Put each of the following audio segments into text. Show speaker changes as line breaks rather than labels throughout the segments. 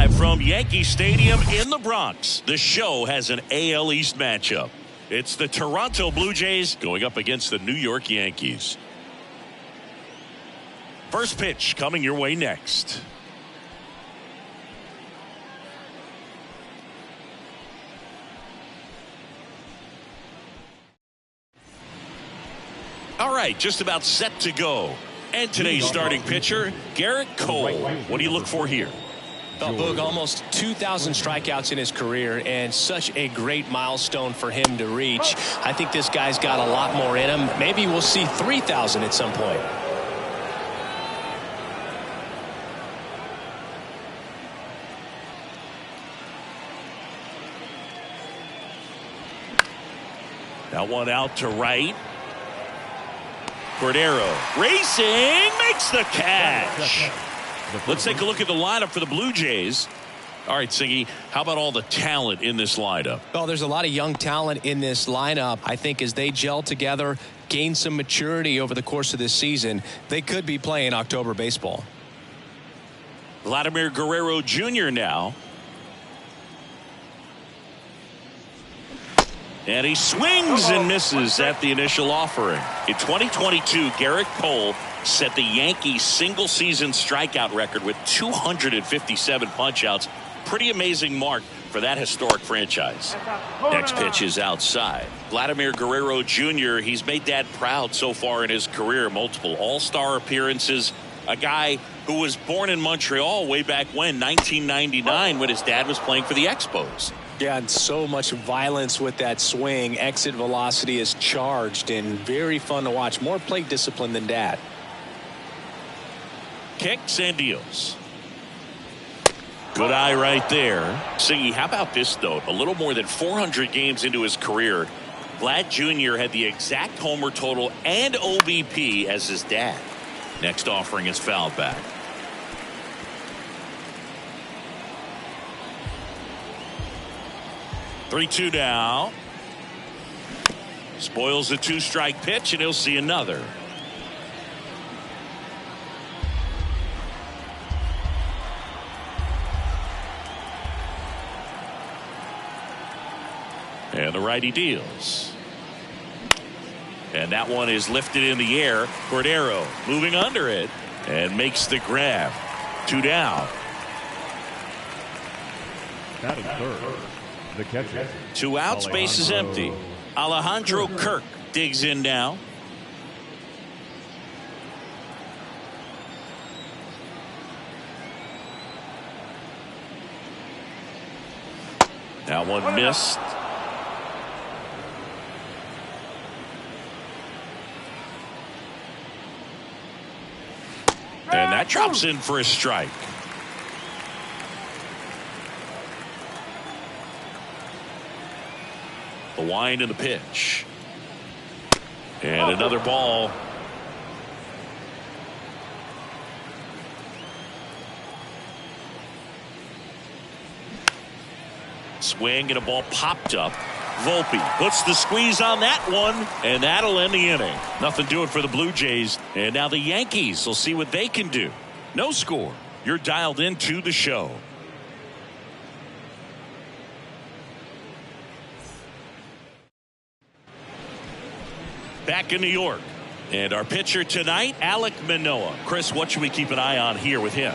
Live from Yankee Stadium in the Bronx, the Show has an AL East matchup. It's the Toronto Blue Jays going up against the New York Yankees. First pitch coming your way next. All right, just about set to go. And today's starting pitcher, Garrett Cole. What do you look for here?
Well, Boog, almost 2,000 strikeouts in his career, and such a great milestone for him to reach. I think this guy's got a lot more in him. Maybe we'll see 3,000 at some point.
That one out to right. Cordero racing, makes the catch. Let's take a look at the lineup for the Blue Jays. All right, Siggy, how about all the talent in this lineup?
Well, there's a lot of young talent in this lineup. I think as they gel together, gain some maturity over the course of this season, they could be playing October baseball.
Vladimir Guerrero Jr. now. And he swings and misses at the initial offering. In 2022, Garrett Cole set the Yankees single-season strikeout record with 257 punch-outs. Pretty amazing mark for that historic franchise. Next pitch is outside. Vladimir Guerrero Jr., he's made Dad proud so far in his career. Multiple all-star appearances. A guy who was born in Montreal way back when, 1999, when his dad was playing for the Expos.
Yeah, and so much violence with that swing. Exit velocity is charged and very fun to watch. More plate discipline than Dad.
Kicks and deals. Good eye right there. Siggy, how about this, though? A little more than 400 games into his career, Vlad Jr. had the exact homer total and OBP as his dad. Next offering is fouled back. Three-two now. Spoils the two-strike pitch, and he'll see another. And the righty deals. And that one is lifted in the air. Cordero moving under it and makes the grab. Two down.
Batting third, the catcher.
Two outs, base is empty. Alejandro Kirk digs in now. That one missed. And that drops in for a strike. The wind and the pitch. And another ball. Swing and a ball popped up. Volpe puts the squeeze on that one, and that'll end the inning. Nothing doing for the Blue Jays. And now the Yankees will see what they can do. No score. You're dialed into the Show. Back in New York. And our pitcher tonight, Alek Manoah. Chris, what should we keep an eye on here with him?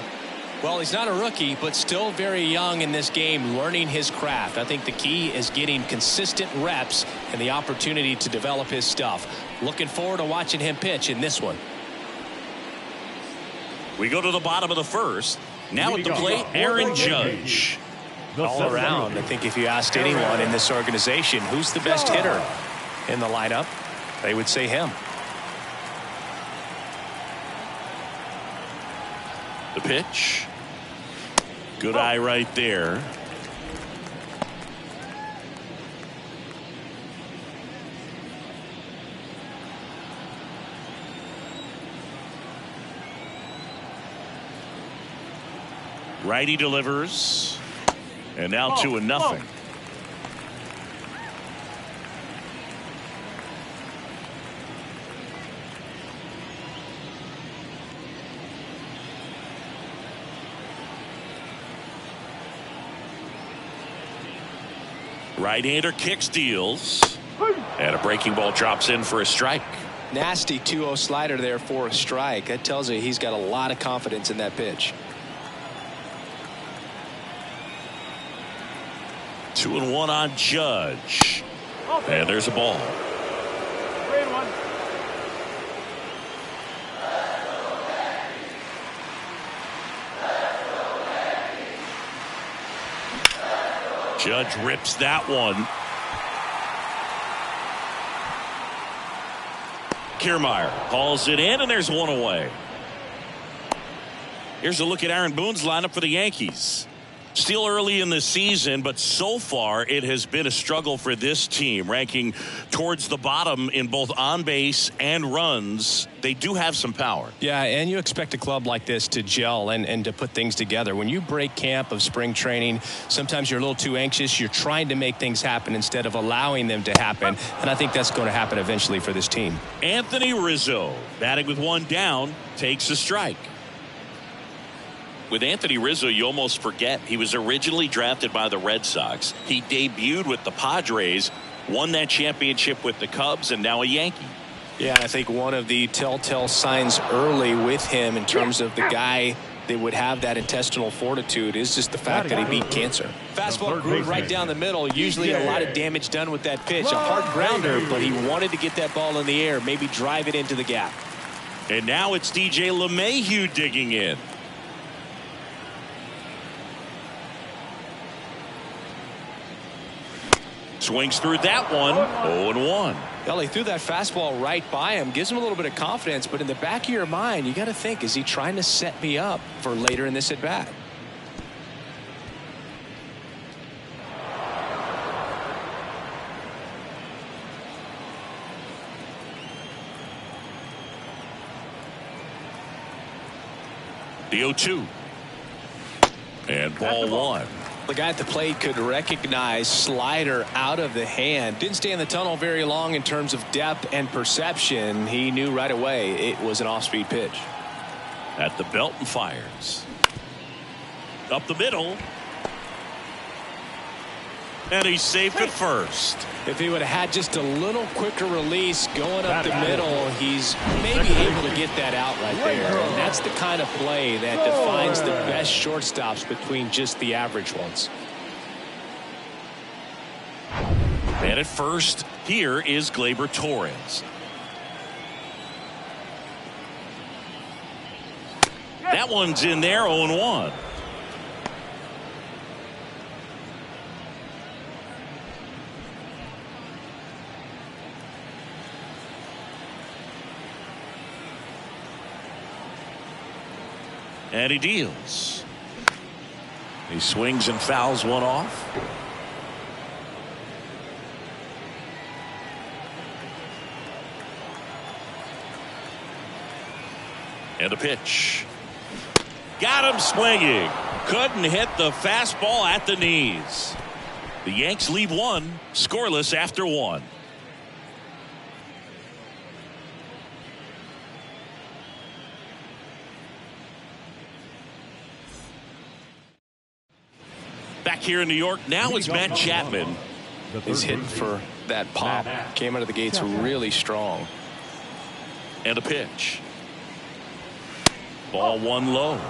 Well, he's not a rookie, but still very young in this game, learning his craft. I think the key is getting consistent reps and the opportunity to develop his stuff. Looking forward to watching him pitch in this one.
We go to the bottom of the first. Now at the plate, Aaron Judge.
All around, I think if you asked anyone in this organization who's the best hitter in the lineup, they would say him.
The pitch. Good eye right there. Righty delivers. And now 2-0. Right-hander kicks, deals. And a breaking ball drops in for a strike.
Nasty 2-0 slider there for a strike. That tells you he's got a lot of confidence in that pitch.
2-1 on Judge. And there's a ball. Judge rips that one. Kiermaier calls it in, and there's one away. Here's a look at Aaron Boone's lineup for the Yankees. Still early in the season, but so far it has been a struggle for this team, ranking towards the bottom in both on base and runs. They do have some power.
Yeah, and you expect a club like this to gel and to put things together. When you break camp of spring training, sometimes you're a little too anxious. You're trying to make things happen instead of allowing them to happen, and I think that's going to happen eventually for this team.
Anthony Rizzo, batting with one down, takes a strike. With Anthony Rizzo, you almost forget he was originally drafted by the Red Sox. He debuted with the Padres, won that championship with the Cubs, and now a Yankee.
Yeah, I think one of the telltale signs early with him in terms of the guy that would have that intestinal fortitude is just the fact that he beat cancer. Fastball grew right down the middle. Usually a lot of damage done with that pitch. A hard grounder, but he wanted to get that ball in the air, maybe drive it into the gap.
And now it's DJ LeMahieu digging in. Swings through that one. 0-1.
Well, he threw that fastball right by him. Gives him a little bit of confidence. But in the back of your mind, you got to think, is he trying to set me up for later in this at bat?
The 0-2. And ball one.
The guy at the plate could recognize slider out of the hand. Didn't stay in the tunnel very long in terms of depth and perception. He knew right away it was an off-speed pitch.
At the belt and fires. Up the middle. And he's safe at first.
If he would have had just a little quicker release going up the middle, he's maybe able to get that out right there. And that's the kind of play that defines the best shortstops between just the average ones.
And at first, here is Gleyber Torres. That one's in there, 0-1. And he deals. He swings and fouls one off. And a pitch. Got him swinging. Couldn't hit the fastball at the knees. The Yanks leave one scoreless after one. Back here in New York, now it's Matt Chapman.
He's hitting for that pop. Came out of the gates really strong.
And a pitch. Ball one low.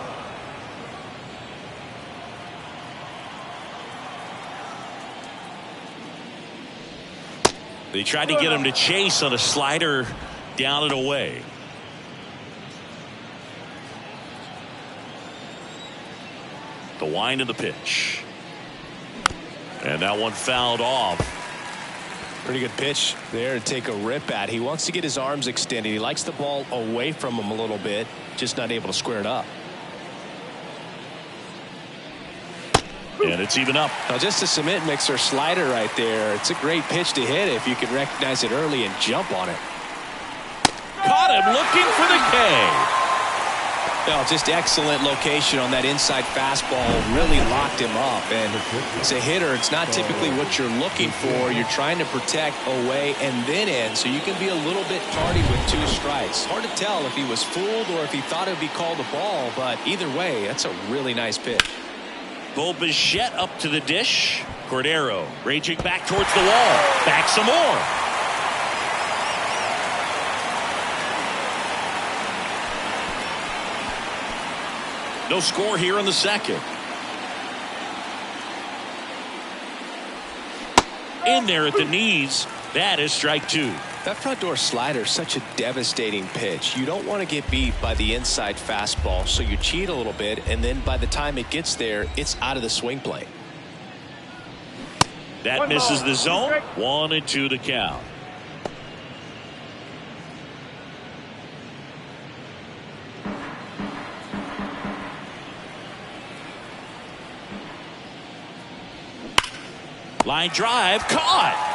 They tried to get him to chase on a slider down and away. The wind of the pitch. And that one fouled off.
Pretty good pitch there to take a rip at. He wants to get his arms extended. He likes the ball away from him a little bit, just not able to square it up.
And it's even up.
Now just a cement mixer slider right there. It's a great pitch to hit if you can recognize it early and jump on it.
Caught him looking for the K.
No, just excellent location on that inside fastball. Really locked him up. And as a hitter, it's not typically what you're looking for. You're trying to protect away and then in, so you can be a little bit tardy with two strikes. Hard to tell if he was fooled or if he thought it would be called a ball, but either way, that's a really nice pitch.
Bo Bichette up to the dish. Cordero raging back towards the wall. Back some more. No score here in the second. In there at the knees. That is strike two.
That front door slider is such a devastating pitch. You don't want to get beat by the inside fastball, so you cheat a little bit, and then by the time it gets there, it's out of the swing plane.
That misses the zone. 1-2 to count. Line drive caught.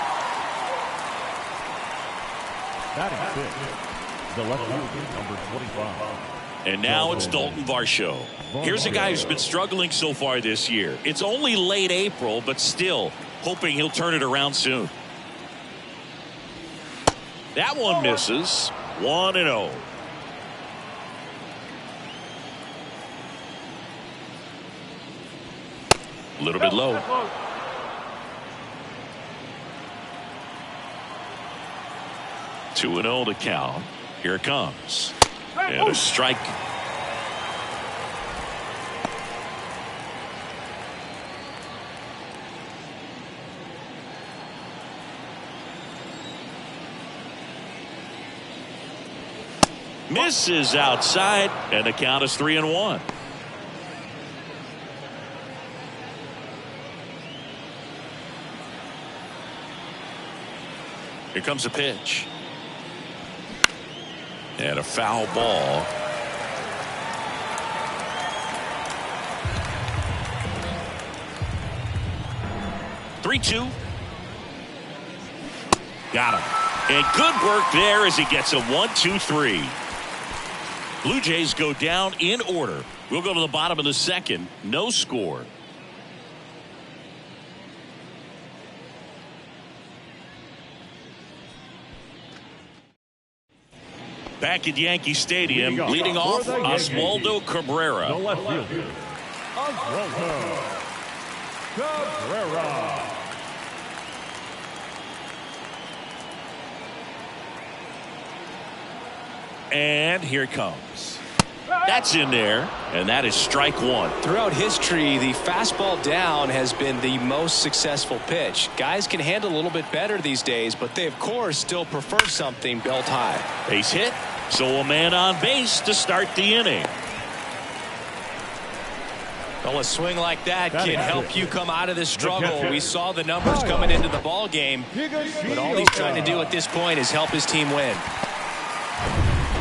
Batting fifth, the left fielder, number 25.
And now it's Dalton Varsho. Here's a guy who's been struggling so far this year. It's only late April, but still hoping he'll turn it around soon. That one misses. 1-0. A little bit low. Two and 0 to count. Here it comes. And a strike. Misses outside, and the count is 3-1. Here comes a pitch. And a foul ball. Three-two. Got him. And good work there as he gets a 1-2-3. Blue Jays go down in order. We'll go to the bottom of the second. No score. Back at Yankee Stadium, leading off Oswaldo Cabrera.
The left fielder, Oswaldo Cabrera.
And here it comes. That's in there, and that is strike one.
Throughout history, the fastball down has been the most successful pitch. Guys can handle a little bit better these days, but they, of course, still prefer something belt high.
Base hit, so a man on base to start the inning.
Well, a swing like that can help you come out of this struggle. We saw the numbers coming into the ball game, but all he's trying to do at this point is help his team win.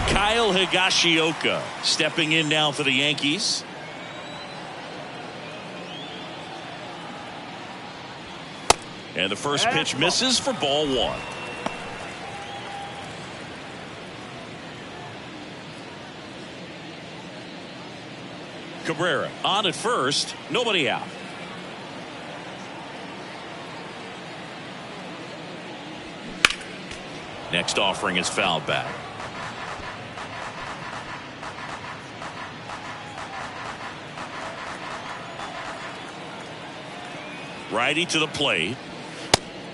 Kyle Higashioka stepping in now for the Yankees. And the first pitch misses for ball one. Cabrera on at first, nobody out. Next offering is fouled back. Righty to the plate.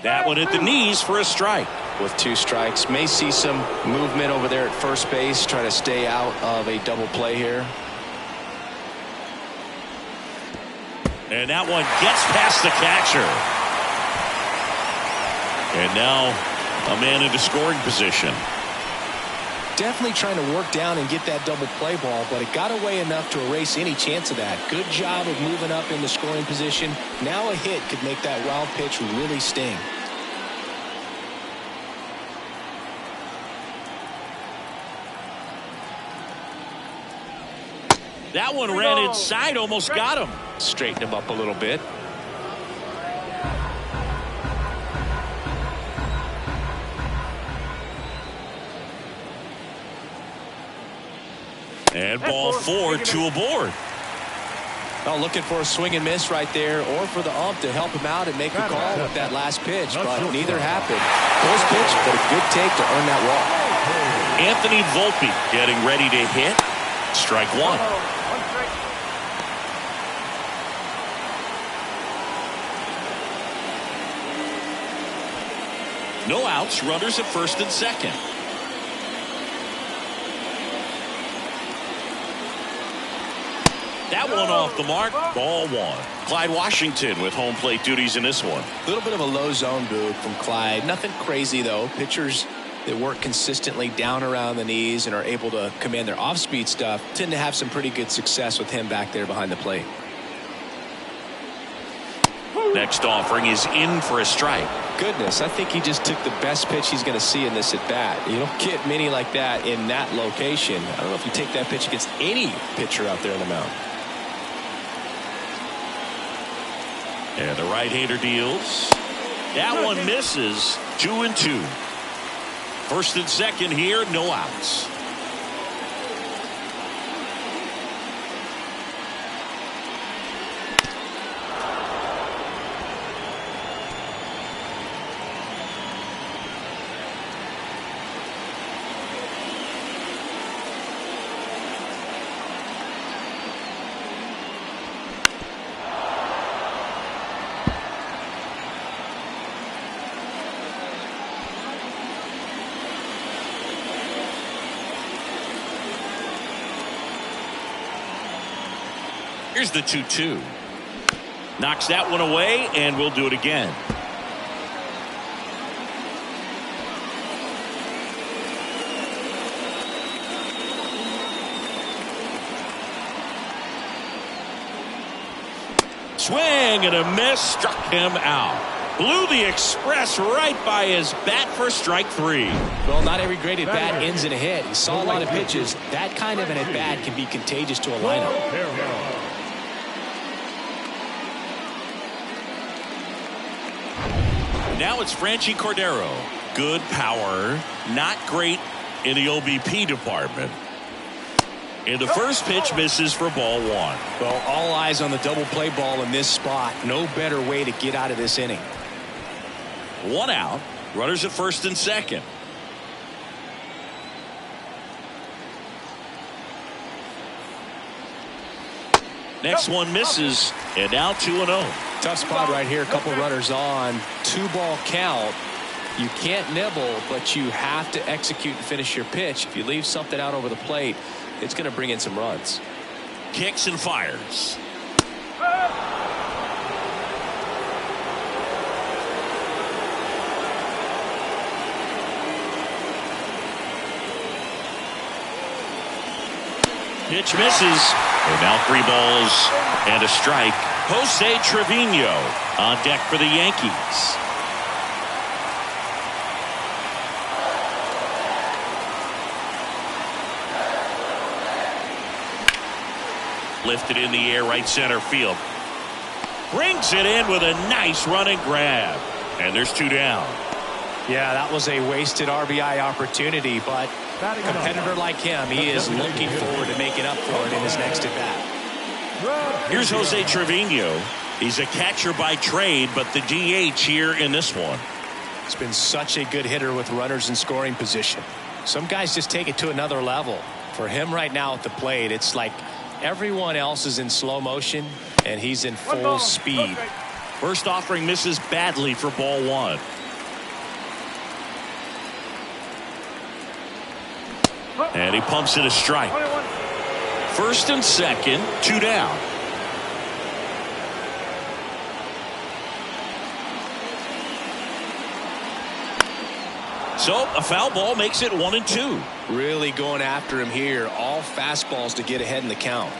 That one at the knees for a strike.
With two strikes, may see some movement over there at first base, try to stay out of a double play here.
And that one gets past the catcher. And now a man into scoring position.
Definitely trying to work down and get that double play ball, but it got away enough to erase any chance of that. Good job of moving up in the scoring position. Now a hit could make that wild pitch really sting.
That one ran inside, almost got him.
Straighten him up a little bit.
And ball four, two aboard.
Well, looking for a swing and miss right there, or for the ump to help him out and make a call with that last pitch, but neither happened. Close pitch, but a good take to earn that walk.
Anthony Volpe getting ready to hit. Strike one. No outs, runners at first and second. That one off the mark, ball one. Clyde Washington with home plate duties in this one.
A little bit of a low zone boot from Clyde. Nothing crazy, though. Pitchers that work consistently down around the knees and are able to command their off-speed stuff tend to have some pretty good success with him back there behind the plate.
Next offering is in for a strike.
Goodness, I think he just took the best pitch he's going to see in this at-bat. You don't get many like that in that location. I don't know if you take that pitch against any pitcher out there on the mound.
And the right-hander deals. That one misses. 2-2. First and second here, no outs. Here's the 2-2. Knocks that one away, and we'll do it again. Swing and a miss, struck him out. Blew the express right by his bat for strike three.
Well, not every great at bat ends in a hit. He saw a lot of pitches. That kind of an at bat can be contagious to a lineup.
Now it's Franchi Cordero. Good power, not great in the OBP department. And the first pitch misses for ball one.
Well, all eyes on the double play ball in this spot. No better way to get out of this inning.
One out. Runners at first and second. Next one misses, and now 2-0.
Tough spot right here. A couple runners on. 2-ball count. You can't nibble, but you have to execute and finish your pitch. If you leave something out over the plate, it's going to bring in some runs.
Kicks and fires. Pitch misses. And now 3 balls and a strike. Jose Trevino on deck for the Yankees. Lifted in the air, right center field. Brings it in with a nice run and grab. And there's 2 down.
Yeah, that was a wasted RBI opportunity, but a competitor like him, he is looking forward to making up for it in his next at-bat.
Here's Jose Trevino. He's a catcher by trade, but the DH here in this one.
He's been such a good hitter with runners in scoring position. Some guys just take it to another level. For him right now at the plate, it's like everyone else is in slow motion, and he's in full speed.
First offering misses badly for ball one. And he pumps it a strike. First and second, 2 down. So a foul ball makes it 1-2.
Really going after him here. All fastballs to get ahead in the count.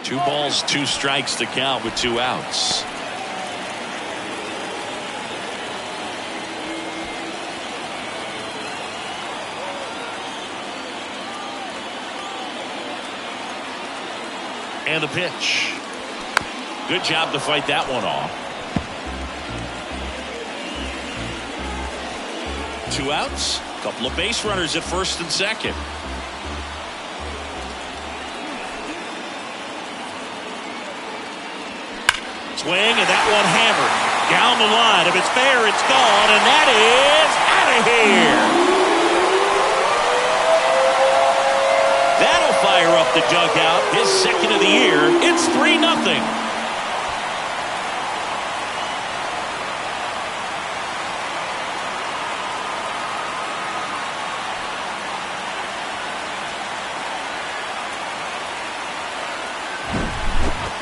Two balls, 2 strikes to count with 2 outs. And the pitch. Good job to fight that one off. 2 outs. Couple of base runners at first and second. Swing, and that one hammered down the line. If it's fair, it's gone, and that is out of here. That'll fight fire up the dugout. His second of the year. It's 3-0.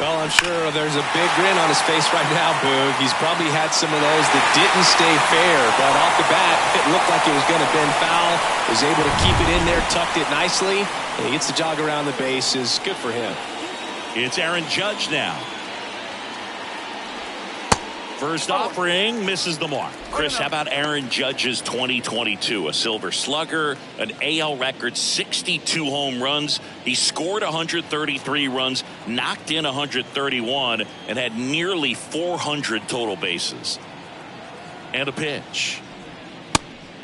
Well, I'm sure there's a big grin on his face right now, Boog. He's probably had some of those that didn't stay fair, but off the bat, it looked like it was going to bend foul. Was able to keep it in there, tucked it nicely, and he gets the jog around the bases. Good for him.
It's Aaron Judge now. First offering misses the mark. Chris, how about Aaron Judge's 2022? A Silver Slugger, an AL record 62 home runs. He scored 133 runs, knocked in 131, and had nearly 400 total bases. And a pitch.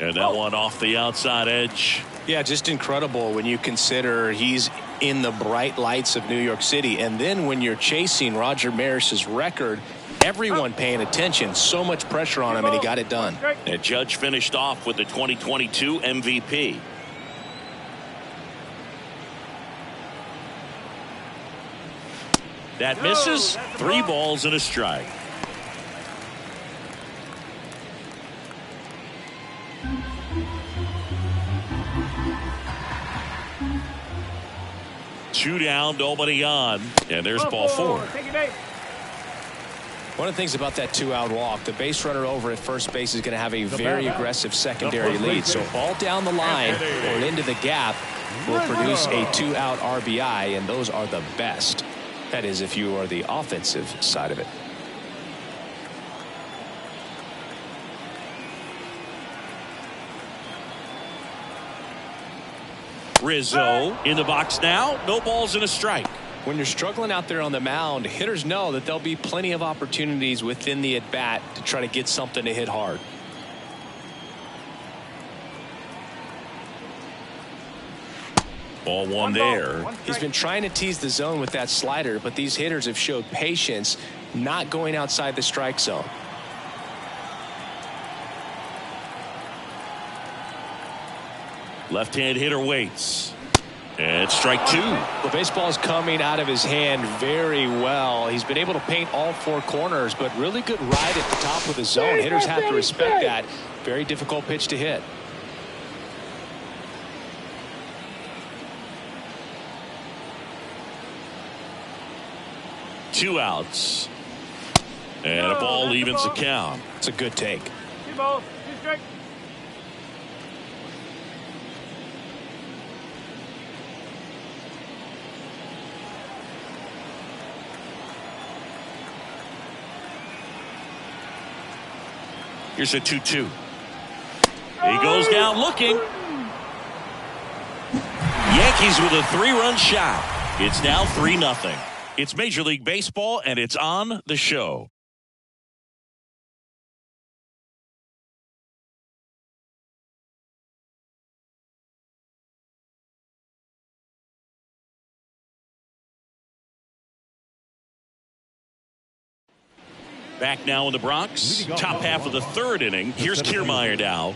And that one off the outside edge.
Yeah, just incredible when you consider he's in the bright lights of New York City. And then when you're chasing Roger Maris's record, everyone paying attention, so much pressure on him, and he got it done.
And Judge finished off with the 2022 MVP. That misses. 3 balls and a strike. Two down, nobody on. And there's ball 4.
One of the things about that 2-out walk, the base runner over at first base is going to have a very aggressive secondary lead. So ball down the line or into the gap will produce a 2-out RBI, and those are the best. That is, if you are the offensive side of it.
Rizzo in the box now. No balls and a strike.
When you're struggling out there on the mound, hitters know that there'll be plenty of opportunities within the at-bat to try to get something to hit hard.
Ball 1 there.
He's been trying to tease the zone with that slider, but these hitters have showed patience, not going outside the strike zone.
Left-hand hitter waits. And strike 2.
The baseball is coming out of his hand very well. He's been able to paint all 4 corners, but really good ride at the top of the zone. Hitters have to respect that. Very difficult pitch to hit.
Two outs. And a ball evens the count.
It's a good take.
2 balls, 2 strikes.
Here's a 2-2. He goes down looking. Yankees with a 3-run shot. It's now 3-0. It's Major League Baseball, and it's on the show. Back now in the Bronx, top half of the 3rd inning. Here's Kiermaier now.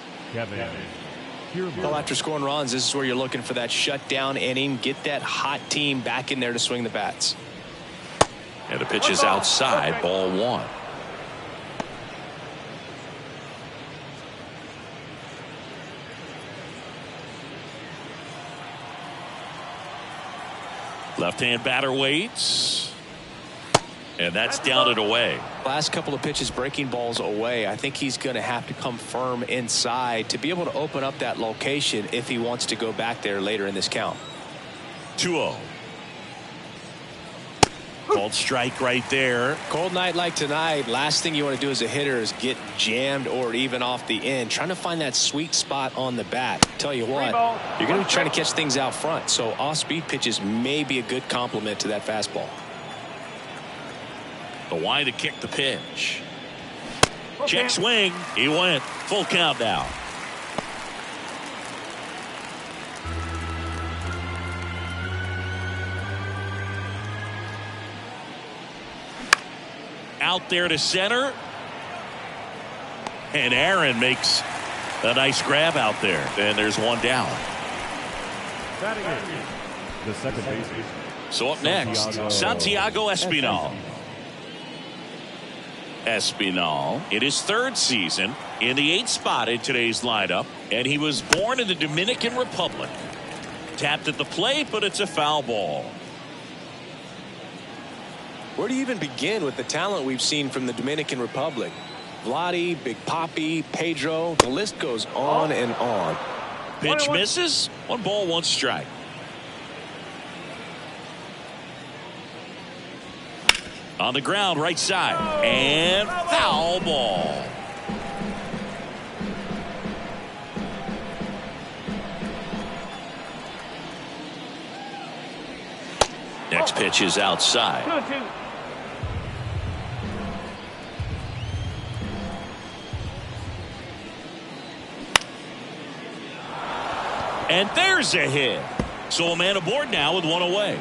Well, after scoring runs, this is where you're looking for that shutdown inning. Get that hot team back in there to swing the bats.
And the pitch is outside, ball 1. Left-hand batter waits. And that's down and away.
Last couple of pitches breaking balls away. I think he's going to have to come firm inside to be able to open up that location if he wants to go back there later in this count.
2-0. Called strike right there.
Cold night like tonight, last thing you want to do as a hitter is get jammed or even off the end. Trying to find that sweet spot on the bat. Tell you what, you're going to be trying to catch things out front. So off-speed pitches may be a good complement to that fastball.
The wide to kick the pitch. Check swing. He went. Full count now. Out there to center. And Aaron makes a nice grab out there. And there's one down.
The second baseman.
So up next, Santiago Espinal. Espinal in his third season in the 8th spot in today's lineup, and he was born in the Dominican Republic. Tapped at the plate, but it's a foul ball.
Where do you even begin with the talent we've seen from the Dominican Republic? Vladdy, Big Papi, Pedro, the list goes on and on.
Pitch misses. 1 ball, 1 strike. On the ground, right side, and foul ball. Next pitch is outside. And there's a hit. So a man aboard now with 1 away.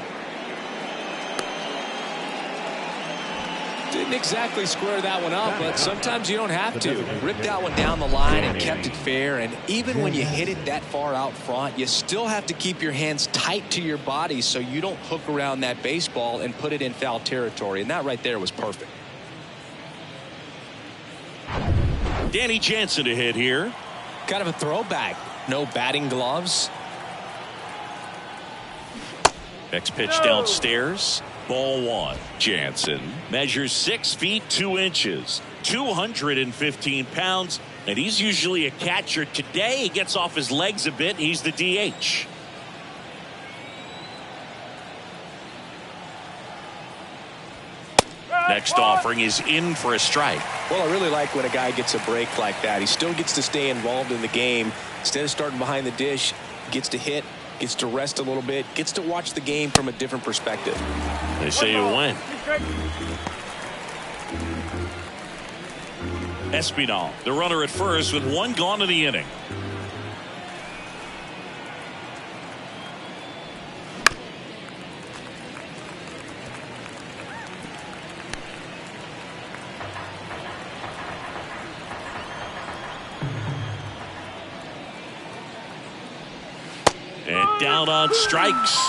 Didn't exactly square that one up, but sometimes you don't have to. Ripped that one down the line and kept it fair. And even when you hit it that far out front, you still have to keep your hands tight to your body so you don't hook around that baseball and put it in foul territory. And that right there was perfect.
Danny Jansen to hit here.
Kind of a throwback. No batting gloves.
Next pitch downstairs. Ball 1. Jansen measures 6 feet 2 inches, 215 pounds, and he's usually a catcher. Today he gets off his legs a bit. He's the DH. Next offering is in for a strike.
Well, I really like when a guy gets a break like that. He still gets to stay involved in the game. Instead of starting behind the dish, gets to hit, gets to rest a little bit, gets to watch the game from a different perspective.
They say you win. Espinal, the runner at first with 1 gone in the inning. And down on strikes,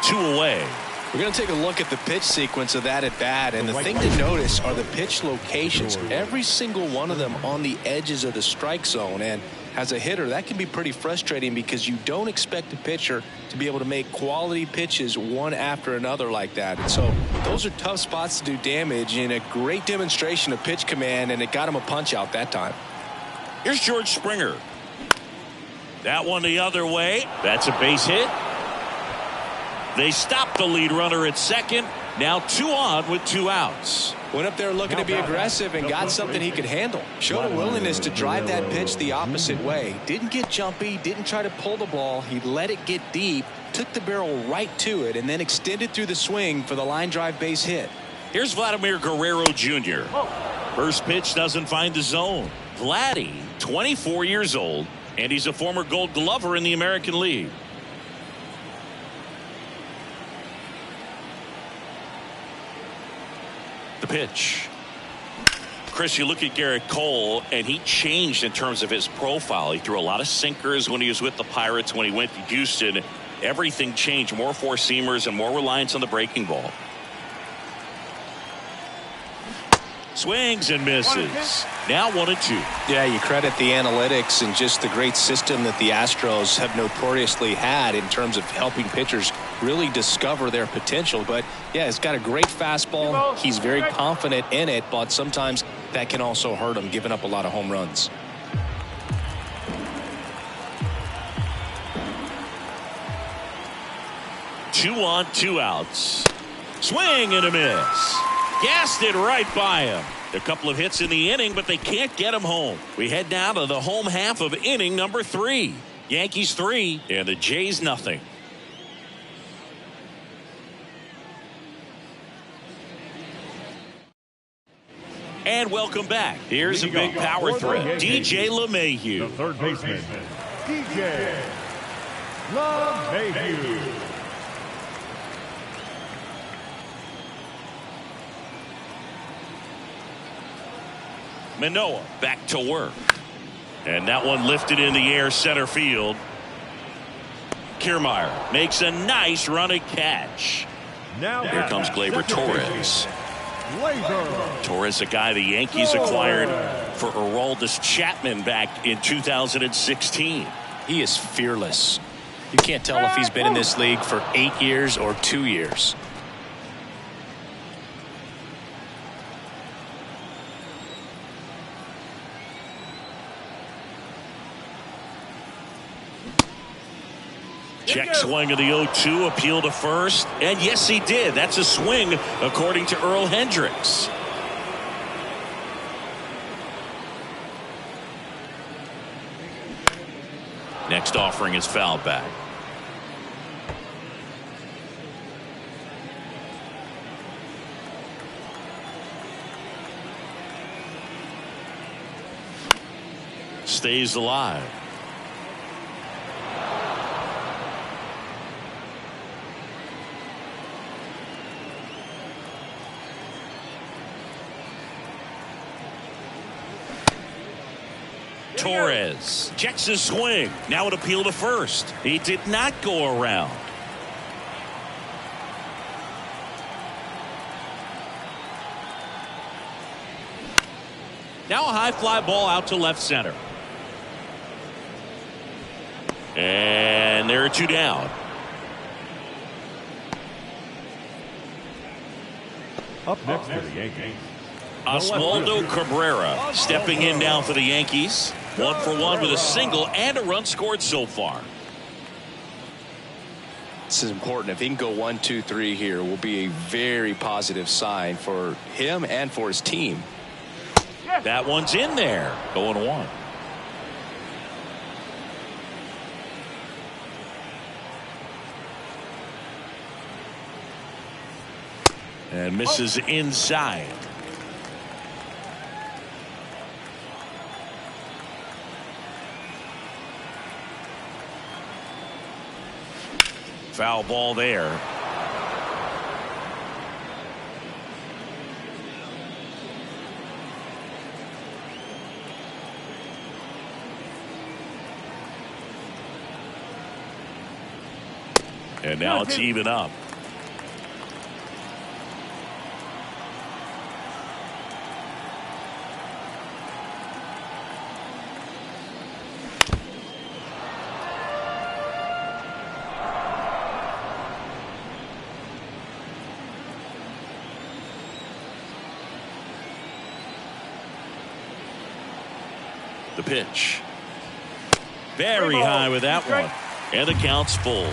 2 away.
We're going to take a look at the pitch sequence of that at bat, and the thing to notice are the pitch locations. Every single one of them on the edges of the strike zone, and as a hitter that can be pretty frustrating because you don't expect a pitcher to be able to make quality pitches one after another like that. And so those are tough spots to do damage, and a great demonstration of pitch command, and it got him a punch out that time.
Here's George Springer. That one the other way. That's a base hit. They stopped the lead runner at second. Now 2 on with 2 outs.
Went up there looking to be aggressive and got something he could handle. Showed a willingness to drive that pitch the opposite way. Didn't get jumpy, didn't try to pull the ball. He let it get deep, took the barrel right to it, and then extended through the swing for the line drive base hit.
Here's Vladimir Guerrero Jr. First pitch doesn't find the zone. Vladdy, 24 years old, and he's a former Gold Glover in the American League. The pitch. Chris, you look at Garrett Cole, and he changed in terms of his profile. He threw a lot of sinkers when he was with the Pirates. When he went to Houston, everything changed. More 4-seamers and more reliance on the breaking ball. Swings and misses. Now 1-2.
Yeah, you credit the analytics and just the great system that the Astros have notoriously had in terms of helping pitchers really discover their potential. But yeah, he's got a great fastball. He's very confident in it, but sometimes that can also hurt him, giving up a lot of home runs.
Two on, 2 outs. Swing and a miss. Gassed it right by him. A couple of hits in the inning, but they can't get him home. We head now to the home half of inning number 3. Yankees 3 and the Jays nothing. And welcome back. Here's a big power threat. DJ LeMahieu.
The third baseman, DJ LeMahieu.
Manoah back to work. And that one lifted in the air center field. Kiermaier makes a nice running catch.
Now
Here comes Gleyber Torres.
Gleyber.
Torres, a guy the Yankees acquired for Aroldis Chapman back in 2016.
He is fearless. You can't tell if he's been in this league for 8 years or 2 years.
Check swing of the 0-2, appeal to first, and yes, he did. That's a swing, according to Earl Hendricks. Next offering is fouled back. Stays alive. Torres checks his swing. Now an appeal to first. He did not go around. Now a high fly ball out to left center. And there are 2 down.
Up next for the Yankees.
Oswaldo Cabrera stepping in now for the Yankees. 1 for 1 with a single and a run scored so far.
This is important. If he can go 1, 2, 3 here, will be a very positive sign for him and for his team.
That one's in there. 0-1. And misses inside. Foul ball there. And now it's even up. The pitch. Very high with that one. And the count's full.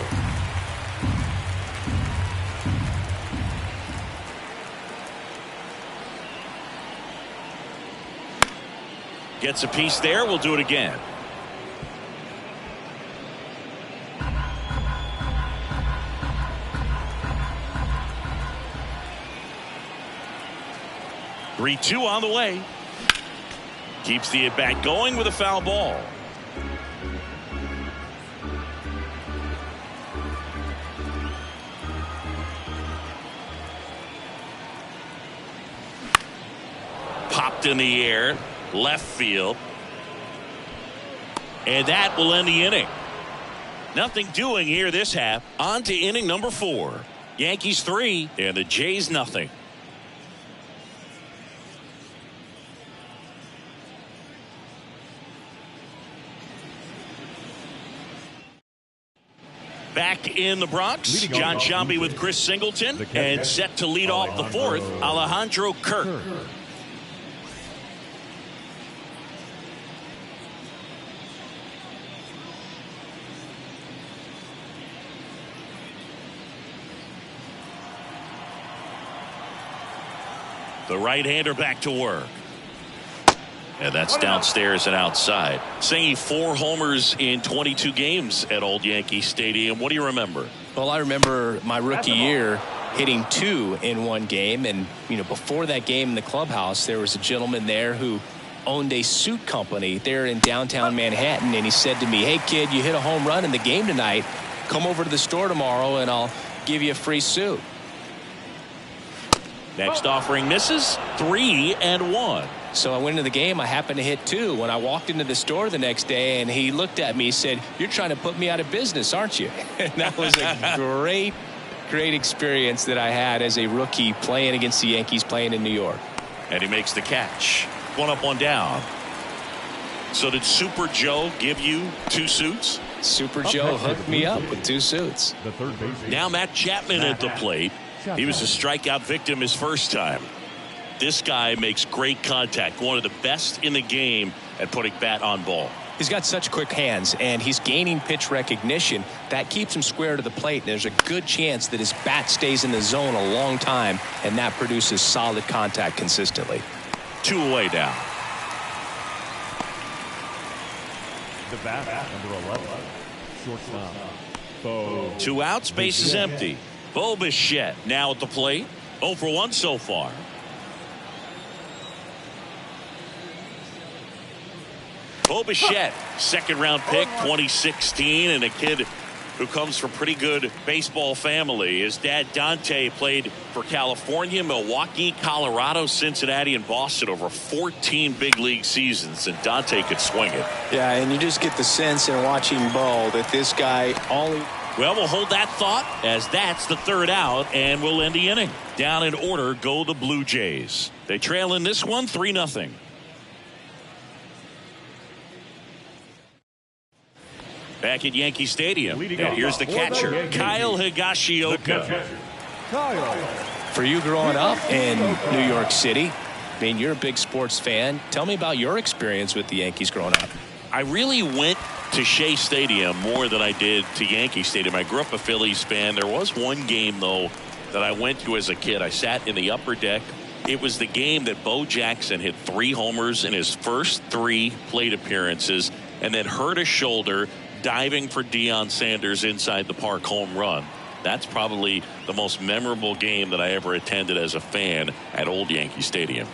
Gets a piece there. We'll do it again. Three-two on the way. Keeps the at-bat going with a foul ball. Popped in the air, left field. And that will end the inning. Nothing doing here this half. On to inning number 4. Yankees 3 and the Jays nothing. Back in the Bronx, John Sciambi with Chris Singleton, and set to lead off the 4th, Alejandro Kirk. The right-hander back to work. And that's downstairs and outside. Saying 4 homers in 22 games at Old Yankee Stadium. What do you remember?
Well, I remember my rookie year hitting 2 in one game. And, you know, before that game in the clubhouse, there was a gentleman there who owned a suit company there in downtown Manhattan. And he said to me, "Hey, kid, you hit a home run in the game tonight. Come over to the store tomorrow and I'll give you a free suit."
Next offering misses. 3-1.
So I went into the game. I happened to hit 2. When I walked into the store the next day, and he looked at me, he said, "You're trying to put me out of business, aren't you?" And that was a great experience that I had as a rookie playing against the Yankees, playing in New York.
And he makes the catch. 1 up, 1 down. So did Super Joe give you 2 suits?
Super Joe hooked me up with 2 suits.
The third baseman.
Now Matt Chapman at the plate. He was a strikeout victim his first time. This guy makes great contact. One of the best in the game at putting bat on ball.
He's got such quick hands, and he's gaining pitch recognition. That keeps him square to the plate, and there's a good chance that his bat stays in the zone a long time, and that produces solid contact consistently.
2 away now.
The bat number 11. Shortstop. Bo.
2 outs, base is empty. Bo Bichette now at the plate. 0 for 1 so far. Bo Bichette, second-round pick, 2016, and a kid who comes from pretty good baseball family. His dad, Dante, played for California, Milwaukee, Colorado, Cincinnati, and Boston over 14 big league seasons, and Dante could swing it.
Yeah, and you just get the sense in watching Bo that this guy only...
Well, we'll hold that thought as that's the 3rd out, and we'll end the inning. Down in order go the Blue Jays. They trail in this one 3-0. Back at Yankee Stadium, and here's the catcher, Kyle Higashioka.
For you growing up in New York City, I mean, you're a big sports fan. Tell me about your experience with the Yankees growing up.
I really went to Shea Stadium more than I did to Yankee Stadium. I grew up a Phillies fan. There was one game, though, that I went to as a kid. I sat in the upper deck. It was the game that Bo Jackson hit 3 homers in his first 3 plate appearances and then hurt his shoulder diving for Deion Sanders' inside the park home run. That's probably the most memorable game that I ever attended as a fan at Old Yankee Stadium.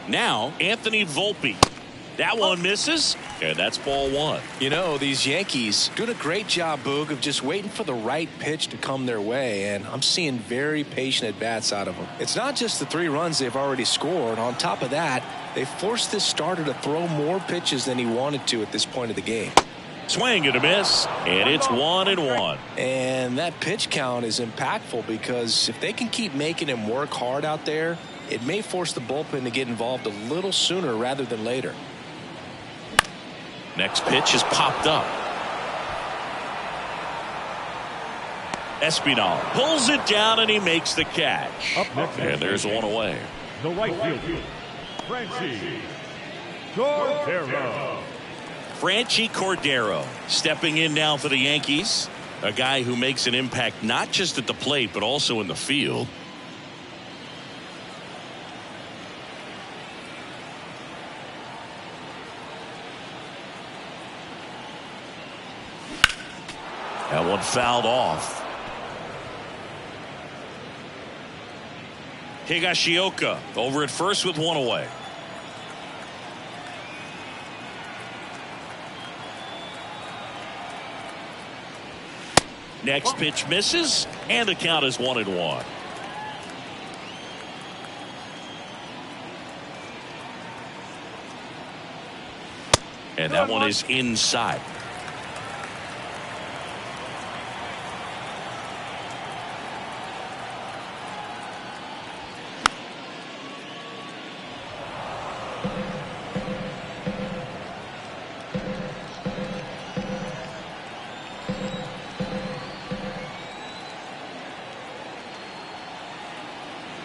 Now, Anthony Volpe. That one misses, and that's ball 1.
You know, these Yankees doing a great job, Boog, of just waiting for the right pitch to come their way, and I'm seeing very patient at-bats out of them. It's not just the 3 runs they've already scored. On top of that, they forced this starter to throw more pitches than he wanted to at this point of the game.
Swing and a miss, and it's 1-1.
And that pitch count is impactful because if they can keep making him work hard out there, it may force the bullpen to get involved a little sooner rather than later.
Next pitch is popped up. Espinal pulls it down, and he makes the catch. And there's 1 away.
The right fielder, Franchi Cordero.
Franchi Cordero stepping in now for the Yankees. A guy who makes an impact not just at the plate but also in the field. That one fouled off. Higashioka over at first with 1 away. Next pitch misses, and the count is 1-1. And that one is inside.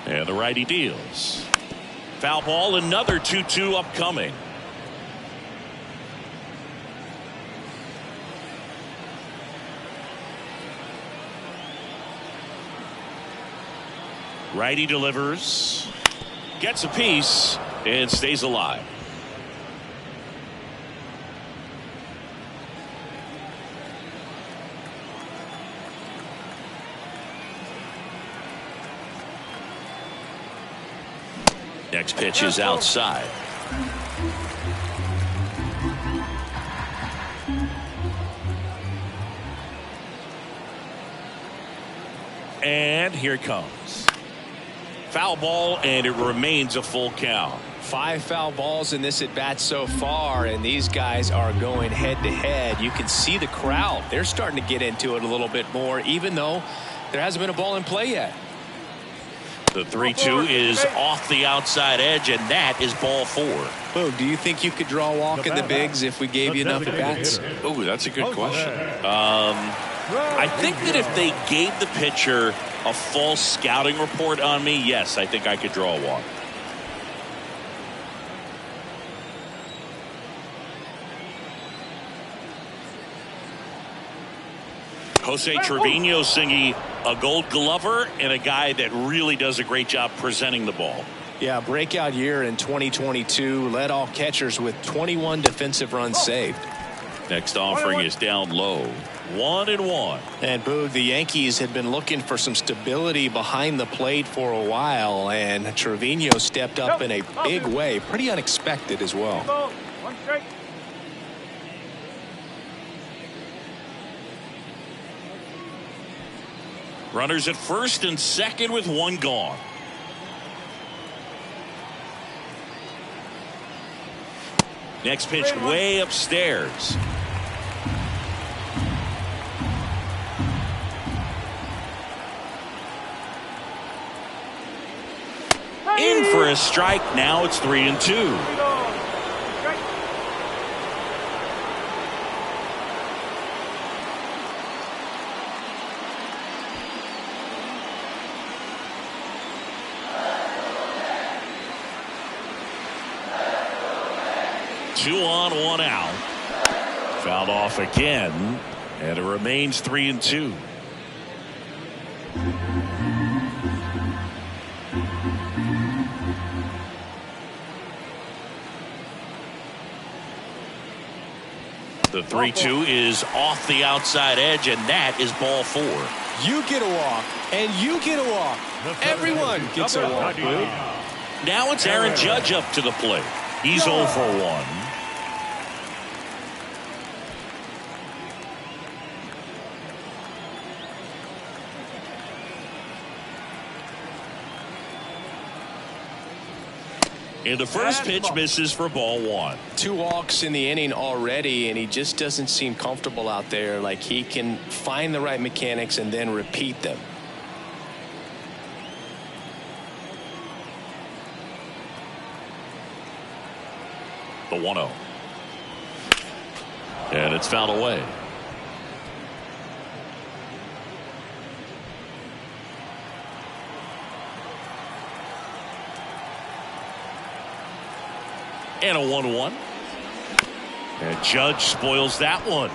And the righty deals. Foul ball, another 2-2 upcoming. Righty delivers, gets a piece, and stays alive. Next pitch is outside. And here it comes. Foul ball, and it remains a full count.
5 foul balls in this at bat so far, and these guys are going head to head. You can see the crowd. They're starting to get into it a little bit more, even though there hasn't been a ball in play yet.
The 3-2 is off the outside edge, and that is ball 4.
Boog, do you think you could draw a walk in the bigs if we gave you enough at bats?
Oh, that's a good question. I think that if they gave the pitcher a false scouting report on me, yes, I think I could draw a walk. Jose Trevino singing a Gold Glover and a guy that really does a great job presenting the ball.
Yeah, breakout year in 2022. Led all catchers with 21 defensive runs saved.
Next offering is down low. 1-1.
And Boog, the Yankees had been looking for some stability behind the plate for a while, and Trevino stepped up in a big way. Pretty unexpected as well.
Runners at first and second with 1 gone. Next pitch way upstairs. In for a strike. Now it's 3-2. 2 on, 1 out. Fouled off again, and it remains 3-2. The 3-2 is off the outside edge, and that is ball 4.
You get a walk, and you get a walk. Everyone gets a walk.
Now it's Aaron Judge up to the plate. He's 0 for 1. And the first pitch misses for ball 1.
2 walks in the inning already, and he just doesn't seem comfortable out there. Like he can find the right mechanics and then repeat them.
The 1-0. And it's fouled away. And a 1-1. And Judge spoils that one.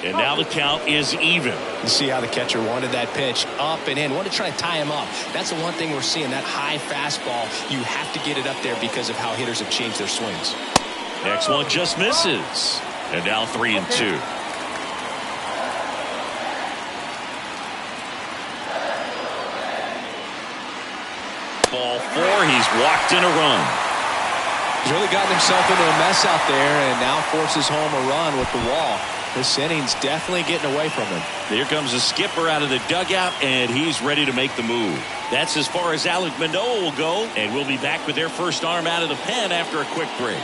And now the count is even.
You see how the catcher wanted that pitch up and in. Wanted to try to tie him up. That's the one thing we're seeing. That high fastball, you have to get it up there because of how hitters have changed their swings.
Next one just misses. And now 3-2. Ball 4. He's walked in a run.
He's really gotten himself into a mess out there and now forces home a run with the wall. This inning's definitely getting away from him.
Here comes the skipper out of the dugout, and he's ready to make the move. That's as far as Alek Manoah will go, and we'll be back with their first arm out of the pen after a quick break.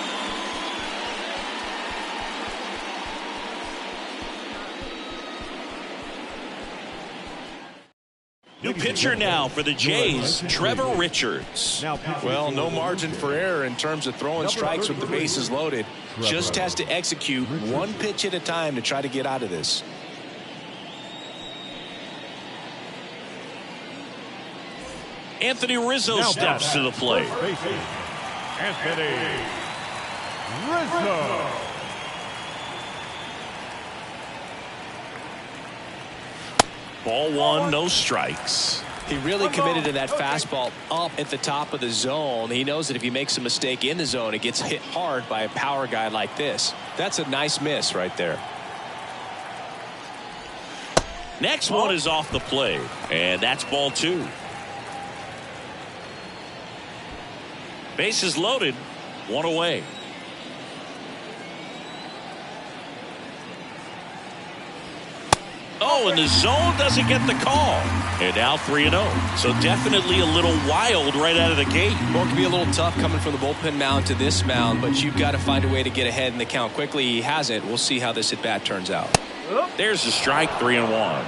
New pitcher now for the Jays, Trevor Richards.
Well, no margin for error in terms of throwing strikes with the bases loaded. Just has to execute one pitch at a time to try to get out of this.
Anthony Rizzo steps to the plate.
Anthony Rizzo.
Ball 1, no strikes.
He really committed to that fastball up at the top of the zone. He knows that if he makes a mistake in the zone, it gets hit hard by a power guy like this. That's a nice miss right there.
Next one is off the plate, and that's ball 2. Bases loaded, one away. Oh, and the zone doesn't get the call. And now 3-0. So definitely a little wild right out of the gate.
Well, it can be a little tough coming from the bullpen mound to this mound, but you've got to find a way to get ahead in the count quickly. He hasn't. We'll see how this at bat turns out.
There's the strike, 3-1.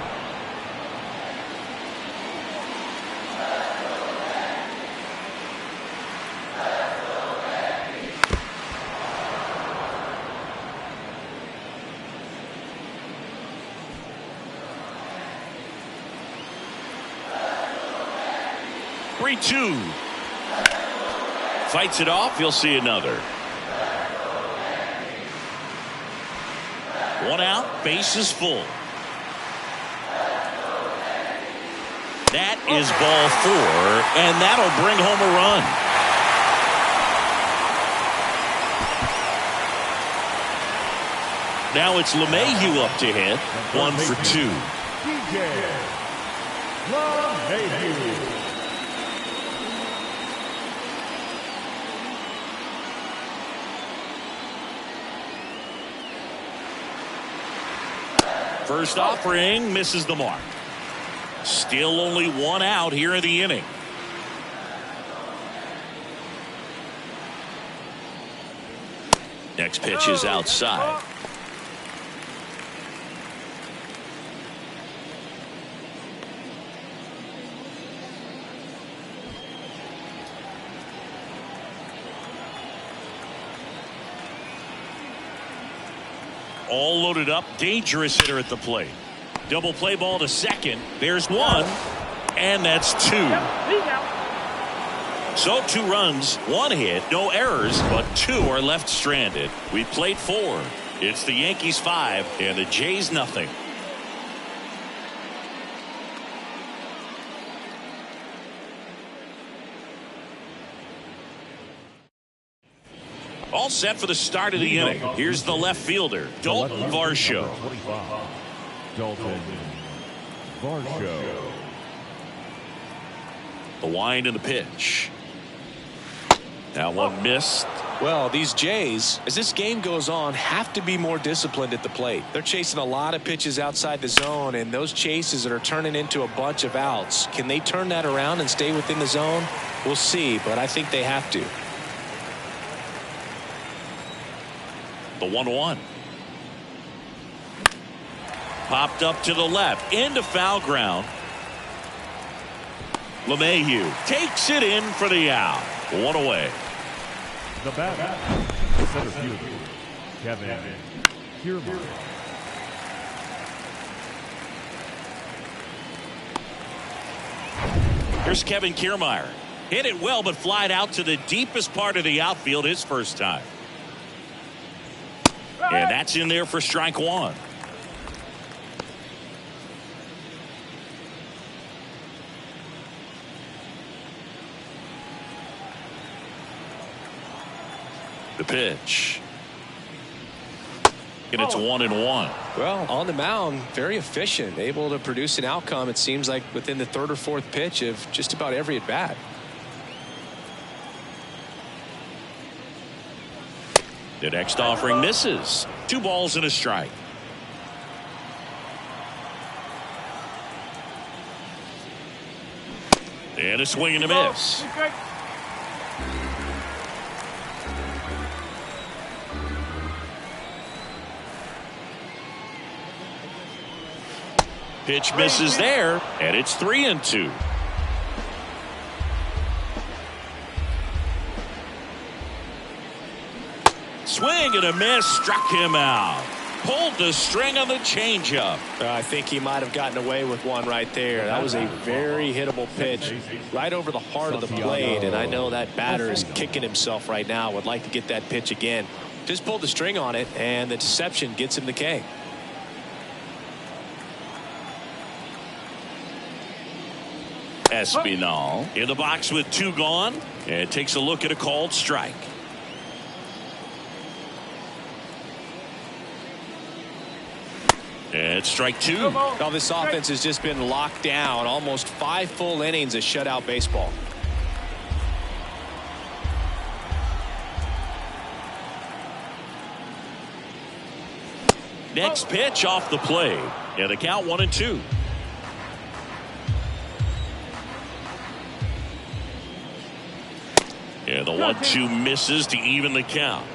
Two. Fights it off. You'll see another. One out. Bases full. That is ball 4, and that'll bring home a run. Now it's LeMahieu up to hit. 1 for 2.
LeMahieu.
First offering misses the mark. Still only 1 out here in the inning. Next pitch is outside. All loaded up, dangerous hitter at the plate. Double play ball to second. There's 1, and that's 2. So 2 runs, 1 hit, no errors, but 2 are left stranded. We played 4. It's the Yankees 5 and the Jays nothing. All set for the start of the inning. Here's the left fielder, Dalton Varsho.
Dalton Varsho.
The wind and the pitch. That one missed.
Well, these Jays, as this game goes on, have to be more disciplined at the plate. They're chasing a lot of pitches outside the zone, and those chases that are turning into a bunch of outs, can they turn that around and stay within the zone? We'll see, but I think they have to.
The 1-1. Popped up to the left, into foul ground. LeMahieu takes it in for the out. 1 away.
The batter, center fielder, Kevin Kiermaier.
Here's Kevin Kiermaier. Hit it well, but flied out to the deepest part of the outfield his first time. And that's in there for strike 1. The pitch. And it's 1-1.
Well, on the mound, very efficient, able to produce an outcome, it seems like, within the 3rd or 4th pitch of just about every at bat.
The next offering misses. 2 balls and a strike. And a swing and a miss. Pitch misses there, and it's 3-2. Swing and a miss, struck him out. Pulled the string on the changeup.
I think he might have gotten away with one right there. That was a very hittable pitch right over the heart of the plate, and I know that batter is kicking himself right now. Would like to get that pitch again. Just pulled the string on it, and the deception gets him the K.
Espinal in the box with 2 gone, and takes a look at a called strike. And strike 2.
Well, this offense has just been locked down. Almost 5 full innings of shutout baseball.
Next pitch off the plate. And the count 1-2. And the 1-2 misses to even the count.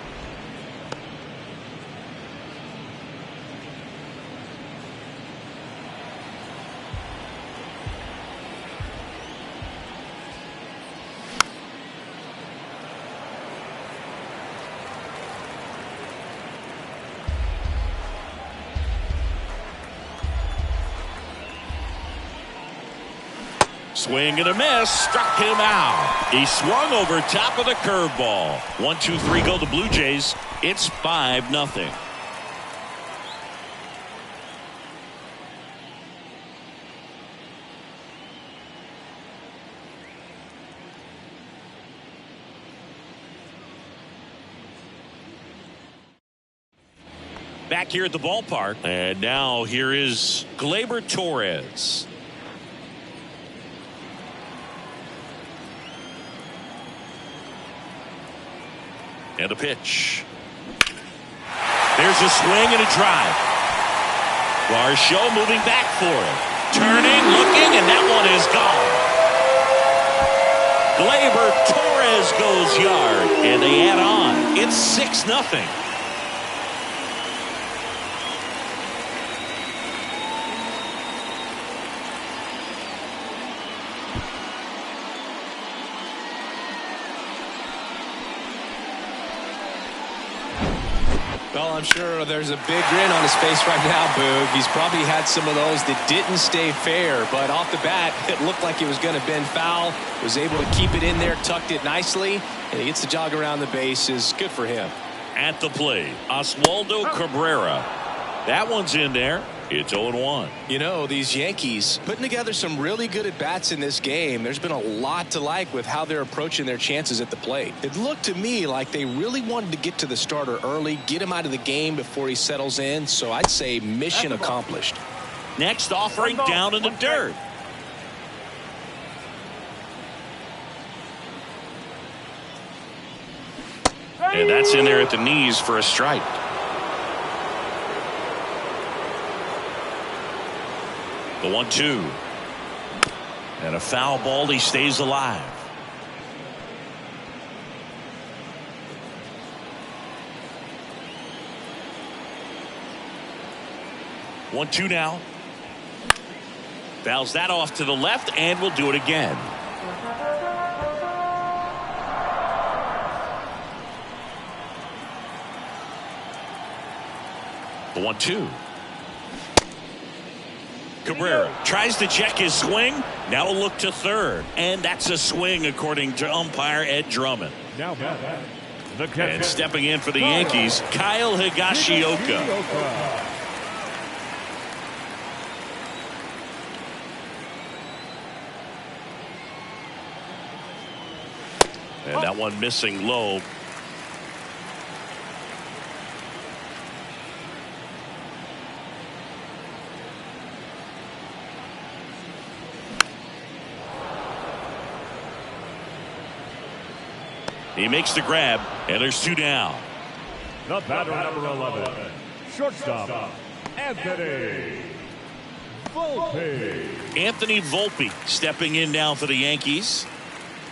Swing and a miss, struck him out. He swung over top of the curveball. 1-2-3 go the Blue Jays. It's 5-0. Back here at the ballpark, and now here is Gleyber Torres. And a pitch. There's a swing and a drive. Varsho moving back for it. Turning, looking, and that one is gone. Gleyber Torres goes yard, and they add on. It's 6-0.
Well, I'm sure there's a big grin on his face right now, Boog. He's probably had some of those that didn't stay fair, but off the bat, it looked like it was going to bend foul. Was able to keep it in there, tucked it nicely, and he gets the jog around the bases. Good for him.
At the plate, Oswaldo Cabrera. That one's in there. It's 0-1.
You know, these Yankees putting together some really good at-bats in this game. There's been a lot to like with how they're approaching their chances at the plate. It looked to me like they really wanted to get to the starter early, get him out of the game before he settles in. So I'd say mission accomplished.
Next offering down in the dirt. And that's in there at the knees for a strike. The 1-2. And a foul ball. He stays alive. One, two now. Fouls that off to the left, and we'll do it again. The 1-2. Cabrera tries to check his swing. Now a look to third. And that's a swing according to umpire Ed Drummond.
Now the catcher.
And stepping in for the Yankees, Kyle Higashioka. And that one missing low. He makes the grab, and there's two down.
The batter, number 11, shortstop, Anthony Volpe.
Anthony Volpe stepping in now for the Yankees.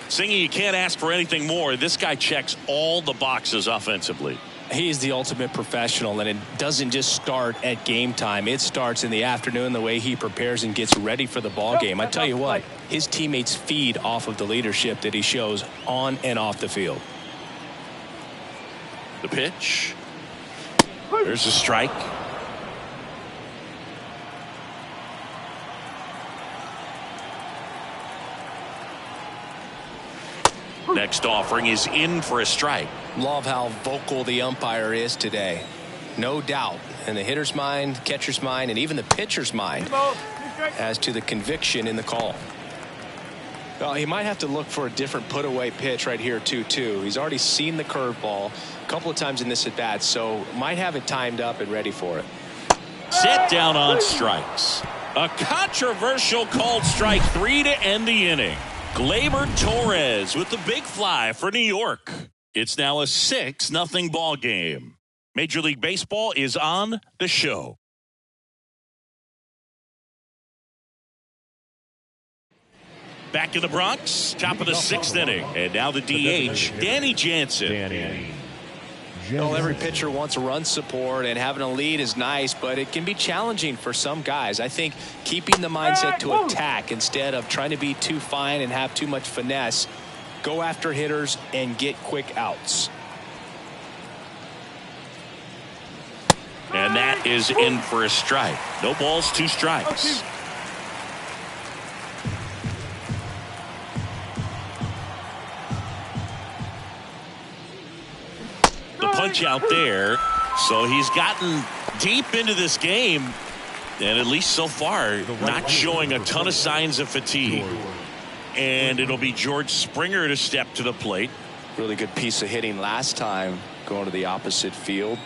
Singy, you can't ask for anything more. This guy checks all the boxes offensively.
He's the ultimate professional, and it doesn't just start at game time. It starts in the afternoon, the way he prepares and gets ready for the ball game. I tell you what, his teammates feed off of the leadership that he shows on and off the field.
The pitch. There's a strike. Next offering is in for a strike.
Love how vocal the umpire is today. No doubt in the hitter's mind, catcher's mind, and even the pitcher's mind as to the conviction in the call. Well, he might have to look for a different put-away pitch right here, too. He's already seen the curveball a couple of times in this at-bat, so might have it timed up and ready for it.
Set down on strikes. A controversial called strike 3 to end the inning. Gleyber Torres with the big fly for New York. It's now a 6-0 ball game. Major League Baseball is on the show. Back in the Bronx, top of the 6th inning. And now the DH, Danny Jansen.
Well, every pitcher wants run support, and having a lead is nice, but it can be challenging for some guys. I think keeping the mindset to attack instead of trying to be too fine and have too much finesse, go after hitters and get quick outs.
And that is in for a strike. No balls, 2 strikes. The punch out there. So he's gotten deep into this game, and at least so far not showing a ton of signs of fatigue. And it'll be George Springer to step to the plate.
Really good piece of hitting last time, going to the opposite field.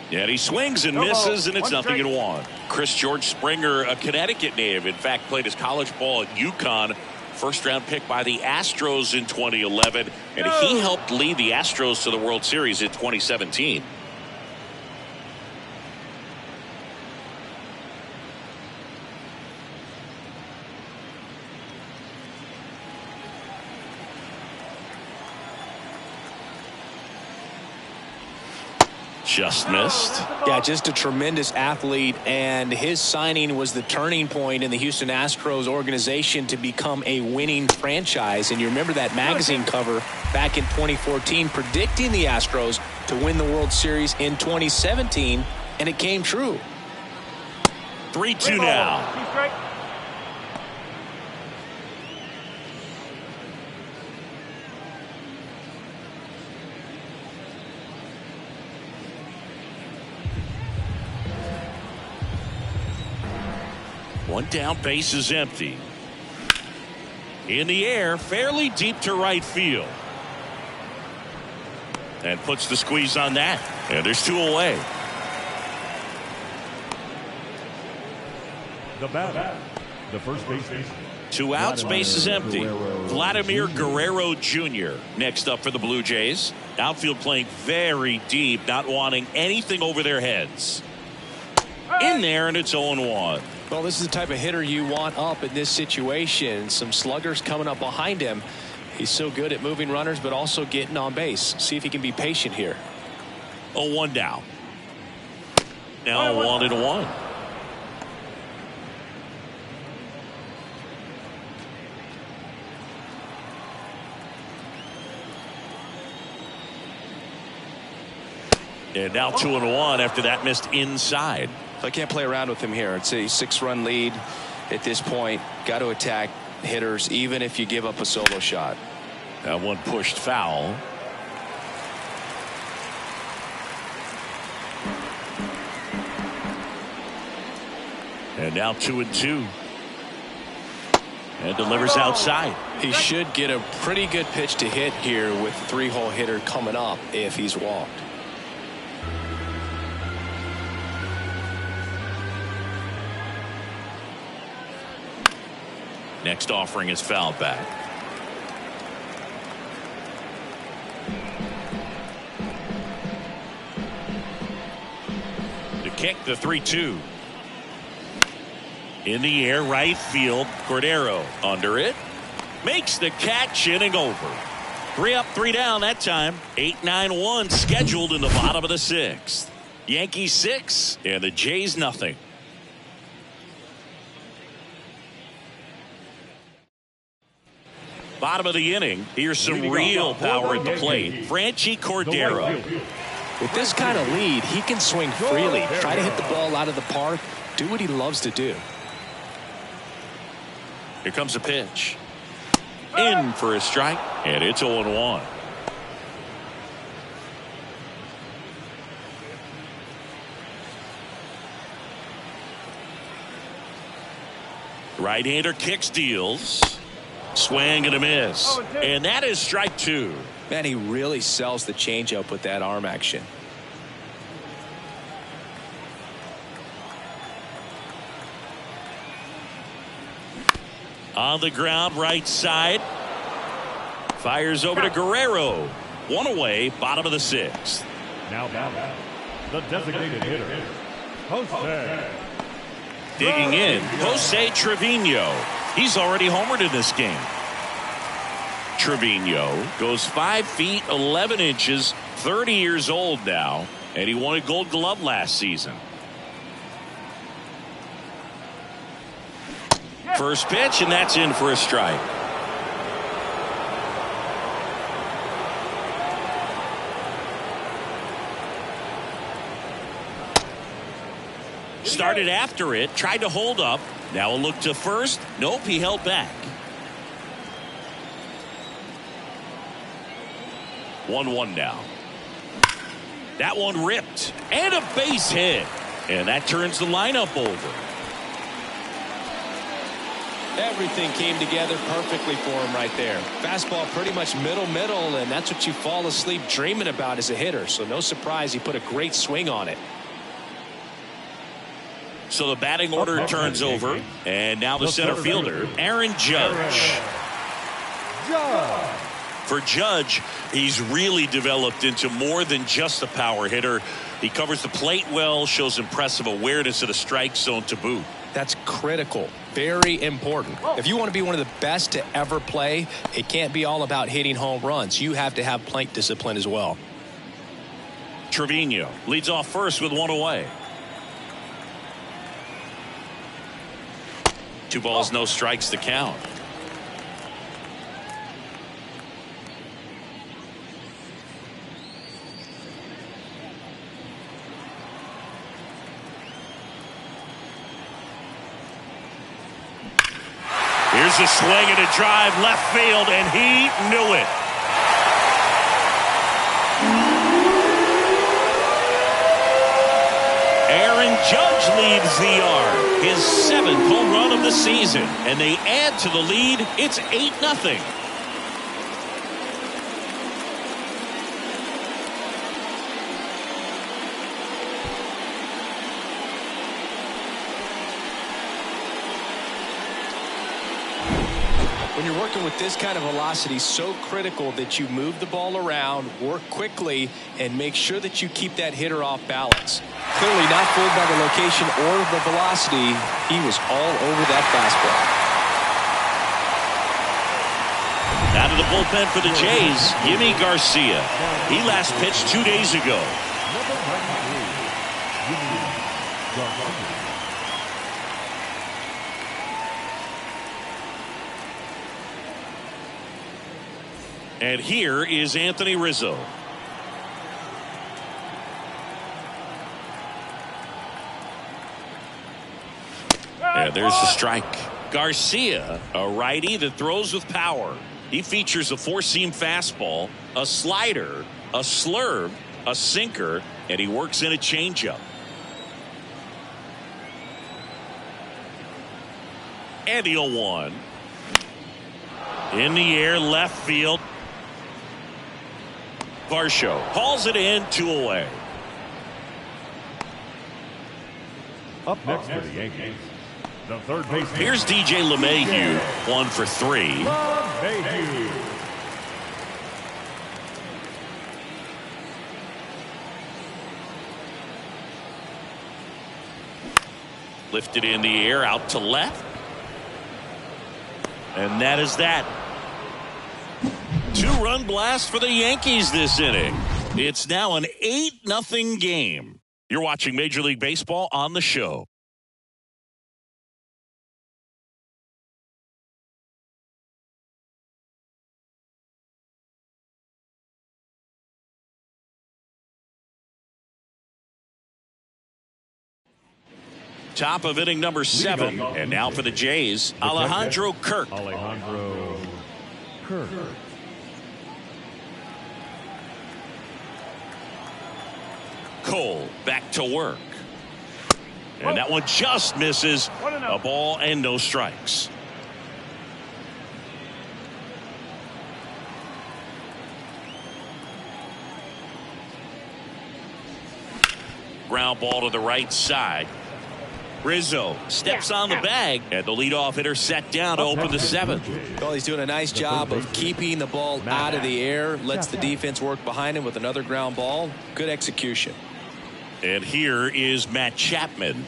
And he swings and misses, and it's 0-1. Chris George Springer, a Connecticut native, in fact played his college ball at UConn. First-round pick by the Astros in 2011, and he helped lead the Astros to the World Series in 2017. Just missed.
Yeah, just a tremendous athlete, and his signing was the turning point in the Houston Astros organization to become a winning franchise. And you remember that magazine cover back in 2014 predicting the Astros to win the World Series in 2017, and it came true.
3-2 now. One down, base is empty. In the air, fairly deep to right field. And puts the squeeze on that. And there's 2 away.
The batter, the first baseman.
2 outs, base is empty. Vladimir Guerrero Jr. next up for the Blue Jays. Outfield playing very deep, not wanting anything over their heads. In there, and it's 0-1.
Well, this is the type of hitter you want up in this situation. Some sluggers coming up behind him. He's so good at moving runners, but also getting on base. See if he can be patient here.
0-1 down. Now 1-1. And now 2-1 after that missed inside.
I can't play around with him here. It's a 6-run lead at this point. Got to attack hitters even if you give up a solo shot.
That one pushed foul. And now 2-2. And delivers outside.
He should get a pretty good pitch to hit here with 3-hole hitter coming up if he's walked.
Next offering is fouled back. To kick the 3-2. In the air, right field. Cordero under it. Makes the catch, inning over. 3 up, 3 down that time. 8-9-1 scheduled in the bottom of the 6th. Yankees 6 and the Jays nothing. Bottom of the inning. Here's some real power at the plate. Franchi Cordero.
With this kind of lead, he can swing freely, try to hit the ball out of the park, do what he loves to do.
Here comes a pitch. In for a strike, and it's 0-1. Right-hander kicks, deals. Swing and a miss. And that is strike 2.
Man, he really sells the changeup with that arm action. On
the ground, right side. Fires over to Guerrero. One away, bottom of the sixth.
Now batting, the designated hitter, Jose.
Digging in, Jose Trevino. He's already homered in this game. Trevino goes 5 feet 11 inches, 30 years old now, and he won a Gold Glove last season. First pitch, and that's in for a strike. Started after it, tried to hold up. Now a look to first. Nope, he held back. 1-1 now. That one ripped. And a base hit. And that turns the lineup over.
Everything came together perfectly for him right there. Fastball pretty much middle, and that's what you fall asleep dreaming about as a hitter. So no surprise he put a great swing on it.
So the batting order turns over, and now the center fielder, Aaron Judge. For Judge, he's really developed into more than just a power hitter. He covers the plate well, shows impressive awareness of the strike zone to boot.
That's critical. Very important. If you want to be one of the best to ever play, it can't be all about hitting home runs. You have to have plate discipline as well.
Trevino leads off first with one away. 2 balls, no strikes to count. Here's a swing and a drive left field, and he knew it. Aaron Judge leads the yard. His 7th home run of the season. And they add to the lead. It's 8-0.
When you're working with this kind of velocity, so critical that you move the ball around, work quickly, and make sure that you keep that hitter off balance. Clearly not fooled by the location or the velocity. He was all over that fastball.
Out of the bullpen for the Jays, Yimi Garcia. He last pitched 2 days ago. And here is Anthony Rizzo. And there's the strike. Garcia, a righty that throws with power. He features a four-seam fastball, a slider, a slurve, a sinker, and he works in a changeup. And the 0-1. In the air, left field. Varsho hauls it in, 2 away.
Up next for the Yankees, the third baseman.
Here's DJ LeMahieu, 1 for 3.
LeMahieu.
Lifted in the air, out to left. And that is that. 2-run blast for the Yankees this inning. It's now an 8-0 game. You're watching Major League Baseball on the show. Top of inning number 7. And now for the Jays, Alejandro Kirk.
Alejandro Kirk.
Cole back to work. And that one just misses. A ball and no strikes. Ground ball to the right side. Rizzo steps on the bag, and the leadoff hitter set down to open the seventh.
Well, he's doing a nice job of keeping the ball out of the air, lets the defense work behind him with another ground ball. Good execution.
And here is Matt Chapman.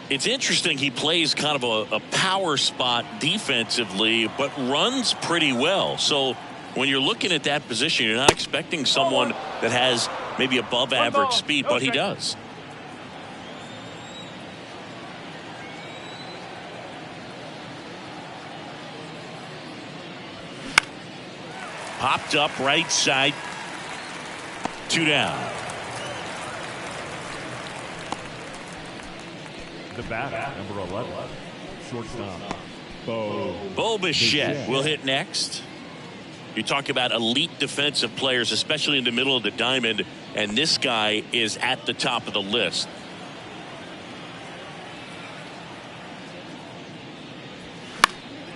It's interesting, he plays kind of a power spot defensively, but runs pretty well. So when you're looking at that position, you're not expecting someone that has maybe above average speed, but he does. Popped up right side. 2 down.
The batter, number 11, shortstop,
Bo Bichette will hit next. You talk about elite defensive players, especially in the middle of the diamond, and this guy is at the top of the list.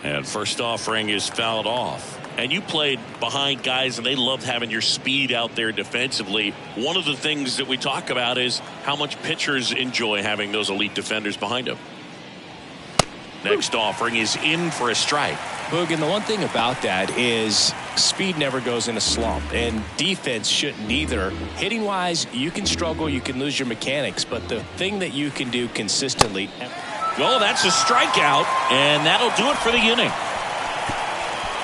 And first offering is fouled off. And you played behind guys, and they loved having your speed out there defensively. One of the things that we talk about is how much pitchers enjoy having those elite defenders behind them. Next offering is in for a strike.
Boog, and the one thing about that is speed never goes in a slump, and defense shouldn't either. Hitting wise, you can struggle, you can lose your mechanics, but the thing that you can do consistently.
Well, that's a strikeout, and that'll do it for the inning.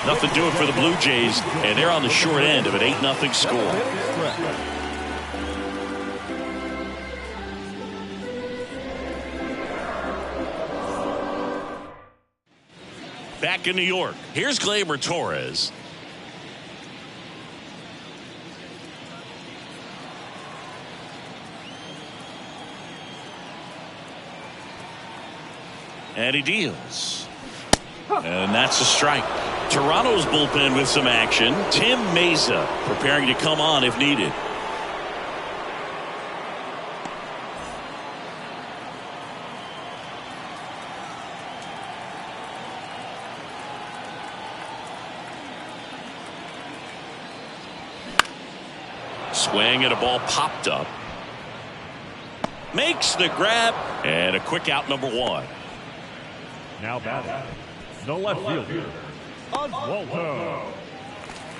Nothing doing for the Blue Jays, and they're on the short end of an 8-0 score. Back in New York, here's Gleyber Torres. And he deals. And that's a strike. Toronto's bullpen with some action. Tim Mesa preparing to come on if needed. Swing and a ball popped up. Makes the grab and a quick out, number 1.
now batting, the left fielder,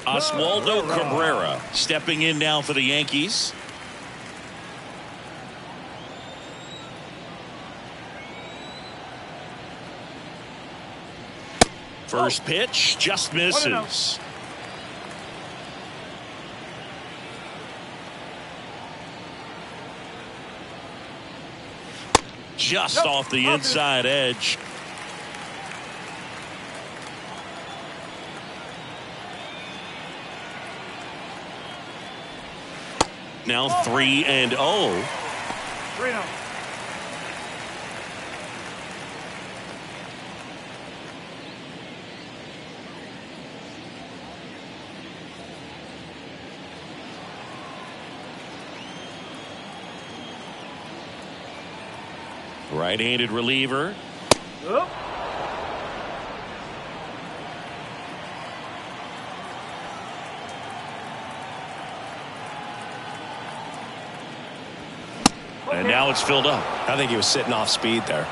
Oswaldo Cabrera stepping in now for the Yankees. First pitch just misses. Just off the inside edge. Now 3-0.
3-0.
Right-handed reliever. And now it's filled up.
I think he was sitting off speed there.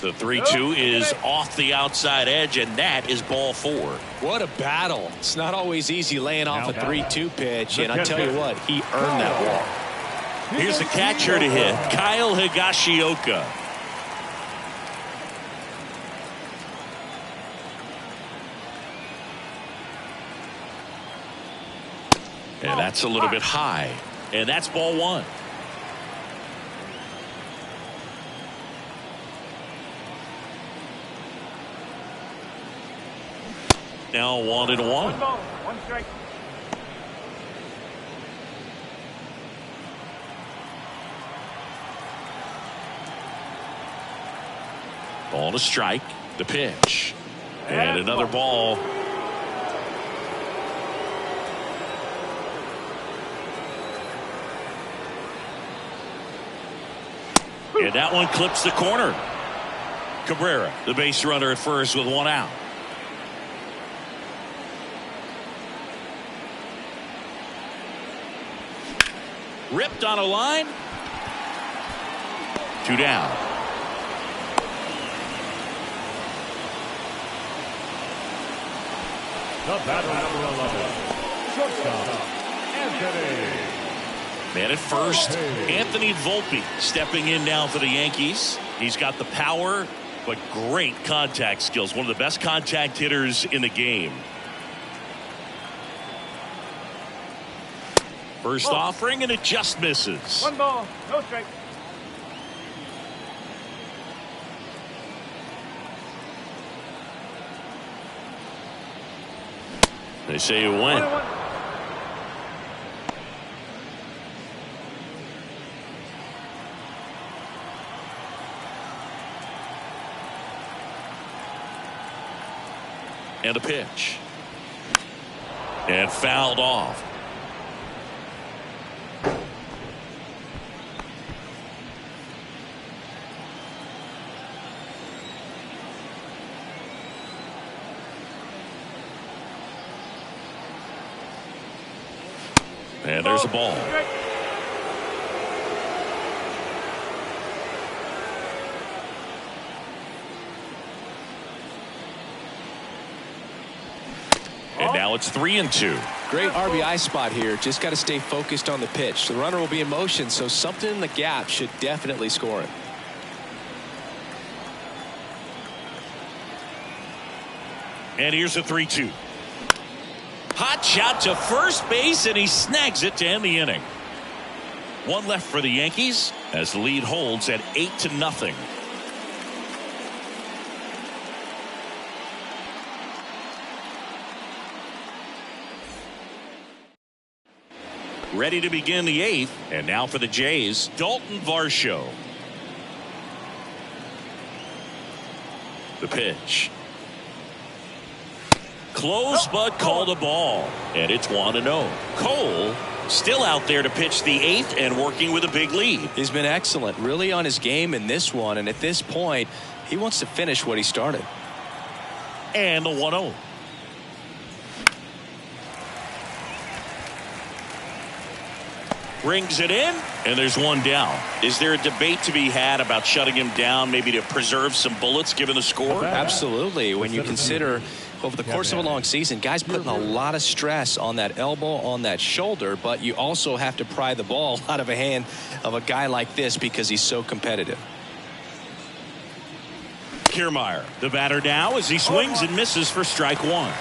The 3-2 is off the outside edge, and that is ball 4.
What a battle. It's not always easy laying off a 3-2 pitch, and I tell you what, he earned that walk.
Here's the catcher to hit, Kyle Higashioka. And that's a little bit high, and that's ball 1. Now 1-1.
1 strike.
Ball to strike. The pitch. And another ball. And that one clips the corner. Cabrera, the base runner at first with one out. Ripped on a line. 2 down.
The batter, number 11, shortstop, Anthony.
Man at first, Anthony Volpe stepping in now for the Yankees. He's got the power, but great contact skills. One of the best contact hitters in the game. First offering, and it just misses.
1 ball, no strike.
They say it went.
1-1.
And a pitch. And fouled off. And there's a ball. And now it's 3-2.
Great RBI spot here. Just got to stay focused on the pitch. The runner will be in motion, so something in the gap should definitely score him.
And here's a 3-2. Hot shot to first base, and he snags it to end the inning. One left for the Yankees as the lead holds at 8-0. Ready to begin the 8th, and now for the Jays, Dalton Varsho. The pitch. Close, but called a ball. And it's 1-0. Cole still out there to pitch the 8th and working with a big lead.
He's been excellent, really on his game in this one. And at this point, he wants to finish what he started.
And the 1-0. Brings it in, and there's one down. Is there a debate to be had about shutting him down, maybe to preserve some bullets given the score?
Absolutely. When you consider over the course of a long season, guys putting a lot of stress on that elbow, on that shoulder, but you also have to pry the ball out of a hand of a guy like this because he's so competitive.
Kiermaier, the batter now as he swings and misses for strike 1.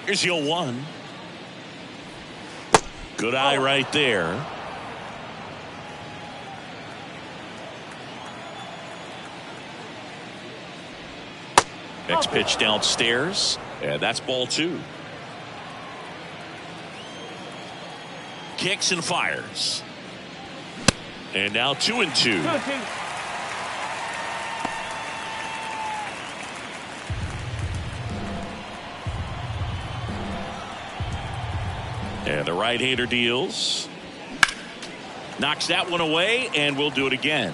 Here's 0-1. Good eye right there. Next pitch downstairs, and that's ball 2. Kicks and fires. And now 2-2. And the right-hander deals. Knocks that one away, and we'll do it again.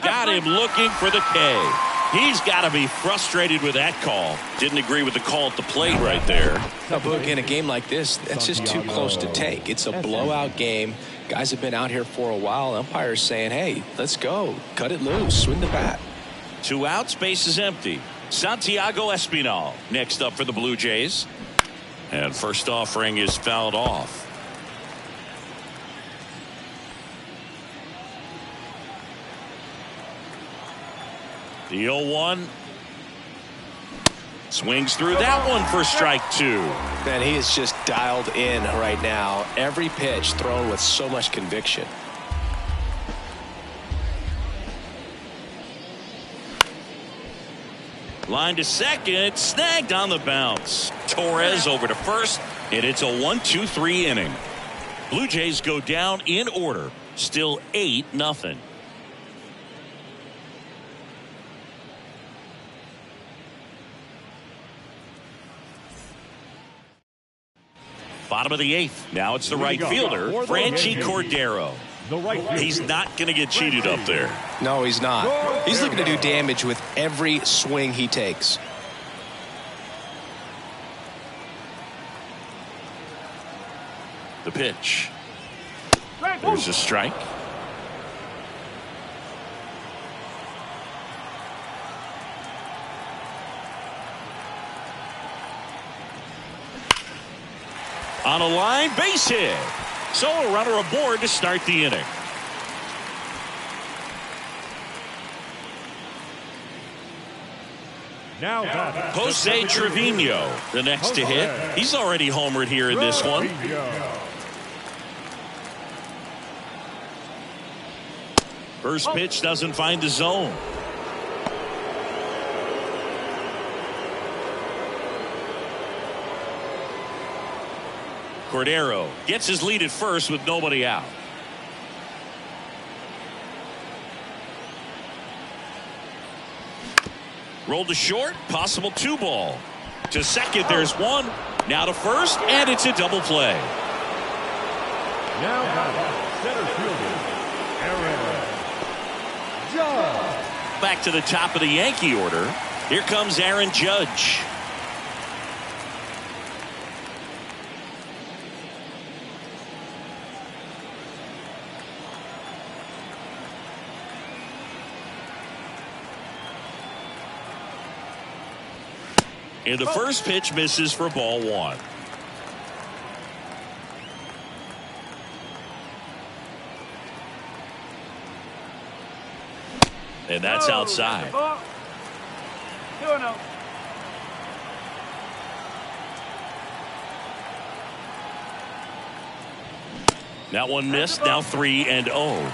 Got him looking for the K. He's got to be frustrated with that call. Didn't agree with the call at the plate right there.
Now, Boog, in a game like this, that's just too close to take. It's a blowout game. Guys have been out here for a while. Umpires saying, hey, let's go. Cut it loose. Swing the bat.
2 outs, base is empty. Santiago Espinal next up for the Blue Jays. And first offering is fouled off. The 0-1. Swings through that one for strike 2.
Man, he is just dialed in right now. Every pitch thrown with so much conviction.
Line to second, snagged on the bounce. Torres over to first, and it's a 1-2-3 inning. Blue Jays go down in order, still 8-0. Bottom of the 8th. Now it's the right fielder, Franchi Cordero. He's not going to get cheated up there.
No, he's not. He's looking to do damage with every swing he takes.
The pitch. There's a strike. On a line, base hit. So a runner aboard to start the inning.
Now
Jose Trevino, the next to hit. He's already homered here in this one. First pitch doesn't find the zone. Cordero gets his lead at first with nobody out. Rolled to short, possible 2-ball. To second, there's one. Now to first, and it's a double play.
Now center fielder, Aaron Judge.
Back to the top of the Yankee order. Here comes Aaron Judge. And the first pitch misses for ball 1. And that's outside.
2-0.
That one missed. Now 3-0.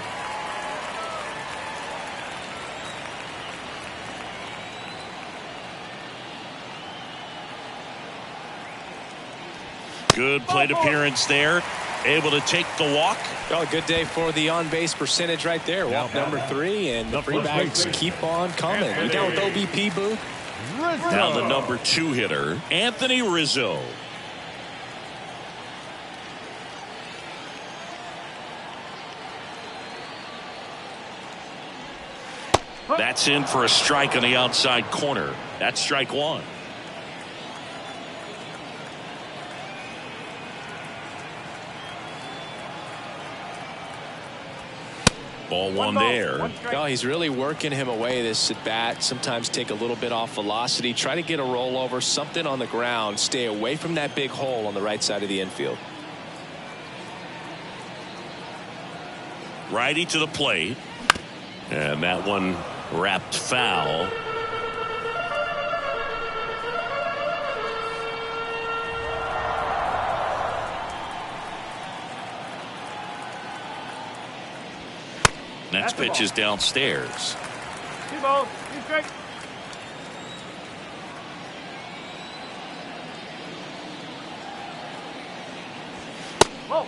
Good plate appearance there. Able to take the walk.
Oh, good day for the on-base percentage right there. Walk number 3, and the free bags keep on coming. You down with OBP, Boo?
Now the number 2 hitter, Anthony Rizzo. That's in for a strike on the outside corner. That's strike 1. Ball 1 there.
Oh, he's really working him away this at bat. Sometimes take a little bit off velocity. Try to get a rollover, something on the ground. Stay away from that big hole on the right side of the infield.
Righty to the plate. And that one wrapped foul. Next pitch is downstairs.
2 balls, 2 strikes.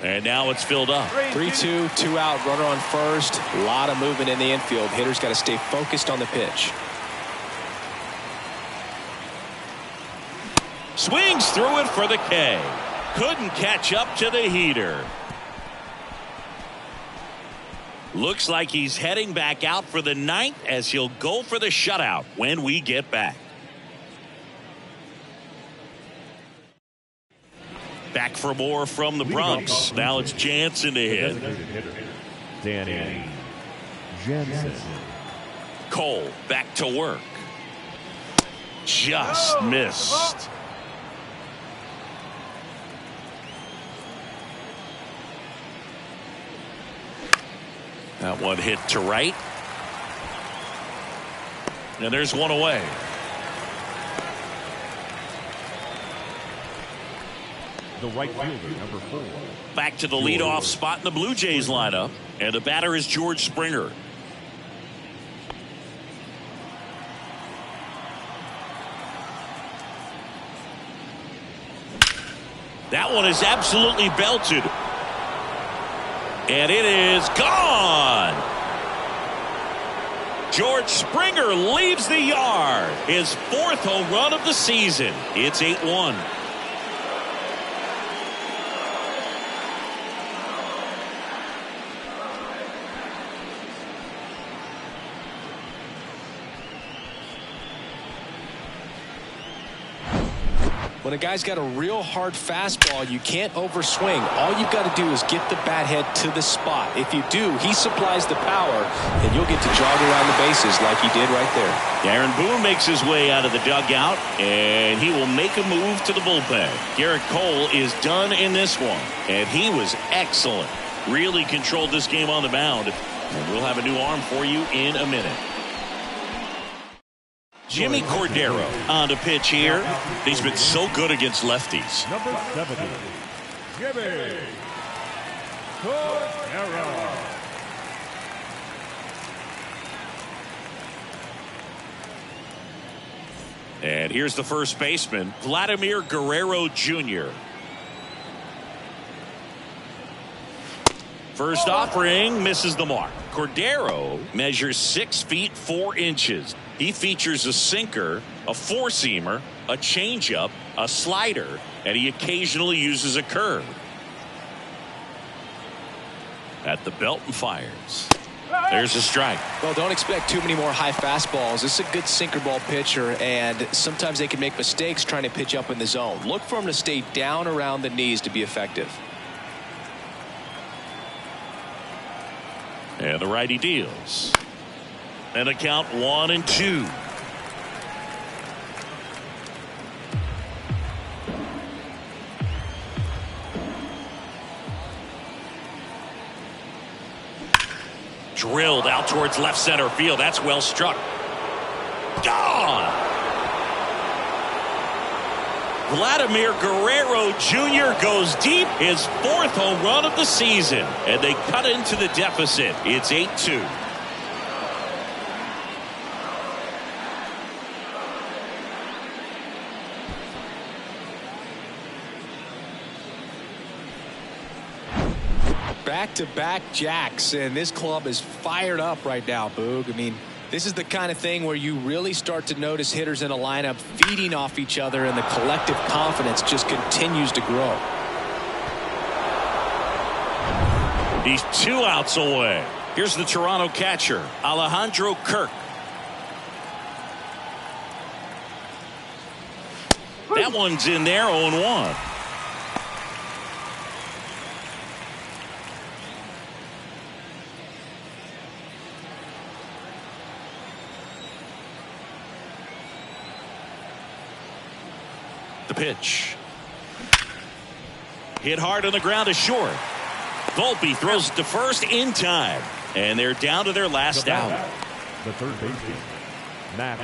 And now it's filled up.
3-2, 2 out, runner on first. A lot of movement in the infield. Hitter's got to stay focused on the pitch.
Swings through it for the K. Couldn't catch up to the heater. Looks like he's heading back out for the 9th as he'll go for the shutout when we get back. Back for more from the Bronx. Now it's Jansen to hit.
Danny Jansen.
Cole back to work. Just missed. That one hit to right. And there's one away.
The right fielder, number 4.
Back to the leadoff spot in the Blue Jays lineup. And the batter is George Springer. That one is absolutely belted. And it is gone. George Springer leaves the yard. His 4th home run of the season. It's 8-1.
When a guy's got a real hard fastball, you can't overswing. All you've got to do is get the bat head to the spot. If you do, he supplies the power, and you'll get to jog around the bases like he did right there.
Aaron Boone makes his way out of the dugout, and he will make a move to the bullpen. Garrett Cole is done in this one, and he was excellent. Really controlled this game on the mound, and we'll have a new arm for you in a minute. Jimmy Cordero on the pitch here. He's been so good against lefties.
Number 70, Jimmy Cordero.
And here's the first baseman, Vladimir Guerrero Jr. First offering misses the mark. Cordero measures 6 feet 4 inches. He features a sinker, a four-seamer, a changeup, a slider, and he occasionally uses a curve. At the belt and fires. There's a strike.
Well, don't expect too many more high fastballs. This is a good sinker ball pitcher, and sometimes they can make mistakes trying to pitch up in the zone. Look for him to stay down around the knees to be effective.
And the righty deals. And a count 1-2. Drilled out towards left center field. That's well struck. Gone. Vladimir Guerrero Jr. goes deep, his 4th home run of the season, and they cut into the deficit. It's 8-2.
Back-to-back jacks, and this club is fired up right now, Boog. I mean, this is the kind of thing where you really start to notice hitters in a lineup feeding off each other, and the collective confidence just continues to grow.
He's 2 outs away. Here's the Toronto catcher, Alejandro Kirk. That one's in there, 0-1. The pitch. Hit hard on the ground to short. Volpe throws it to first in time. And they're down to their last out.
The third baseman, Matt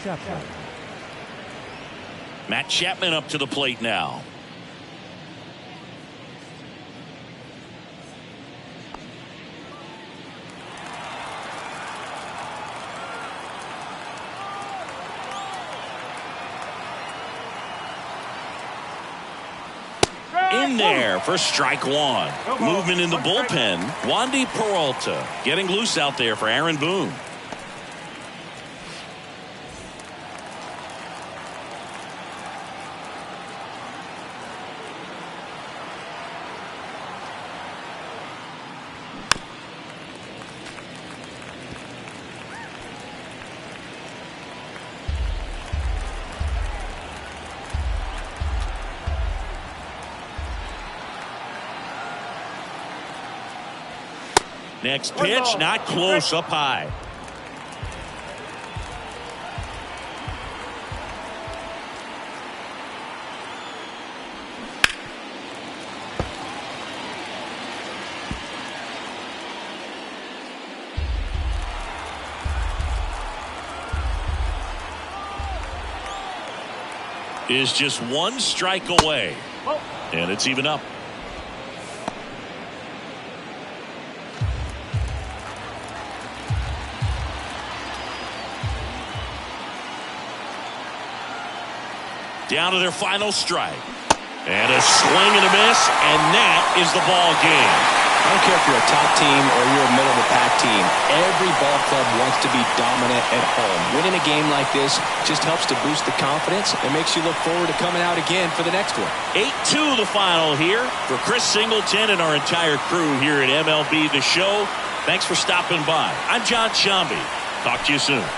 Chapman.
Matt Chapman up to the plate now. In there for strike 1. Movement in the bullpen. Wandy Peralta getting loose out there for Aaron Boone. Next pitch, not close, up high. Is just 1 strike away, and it's even up. Down to their final strike. And a swing and a miss, and that is the ball game.
I don't care if you're a top team or you're a middle-of-the-pack team. Every ball club wants to be dominant at home. Winning a game like this just helps to boost the confidence and makes you look forward to coming out again for the next one.
8-2 the final here. For Chris Singleton and our entire crew here at MLB The Show, thanks for stopping by. I'm John Shambi. Talk to you soon.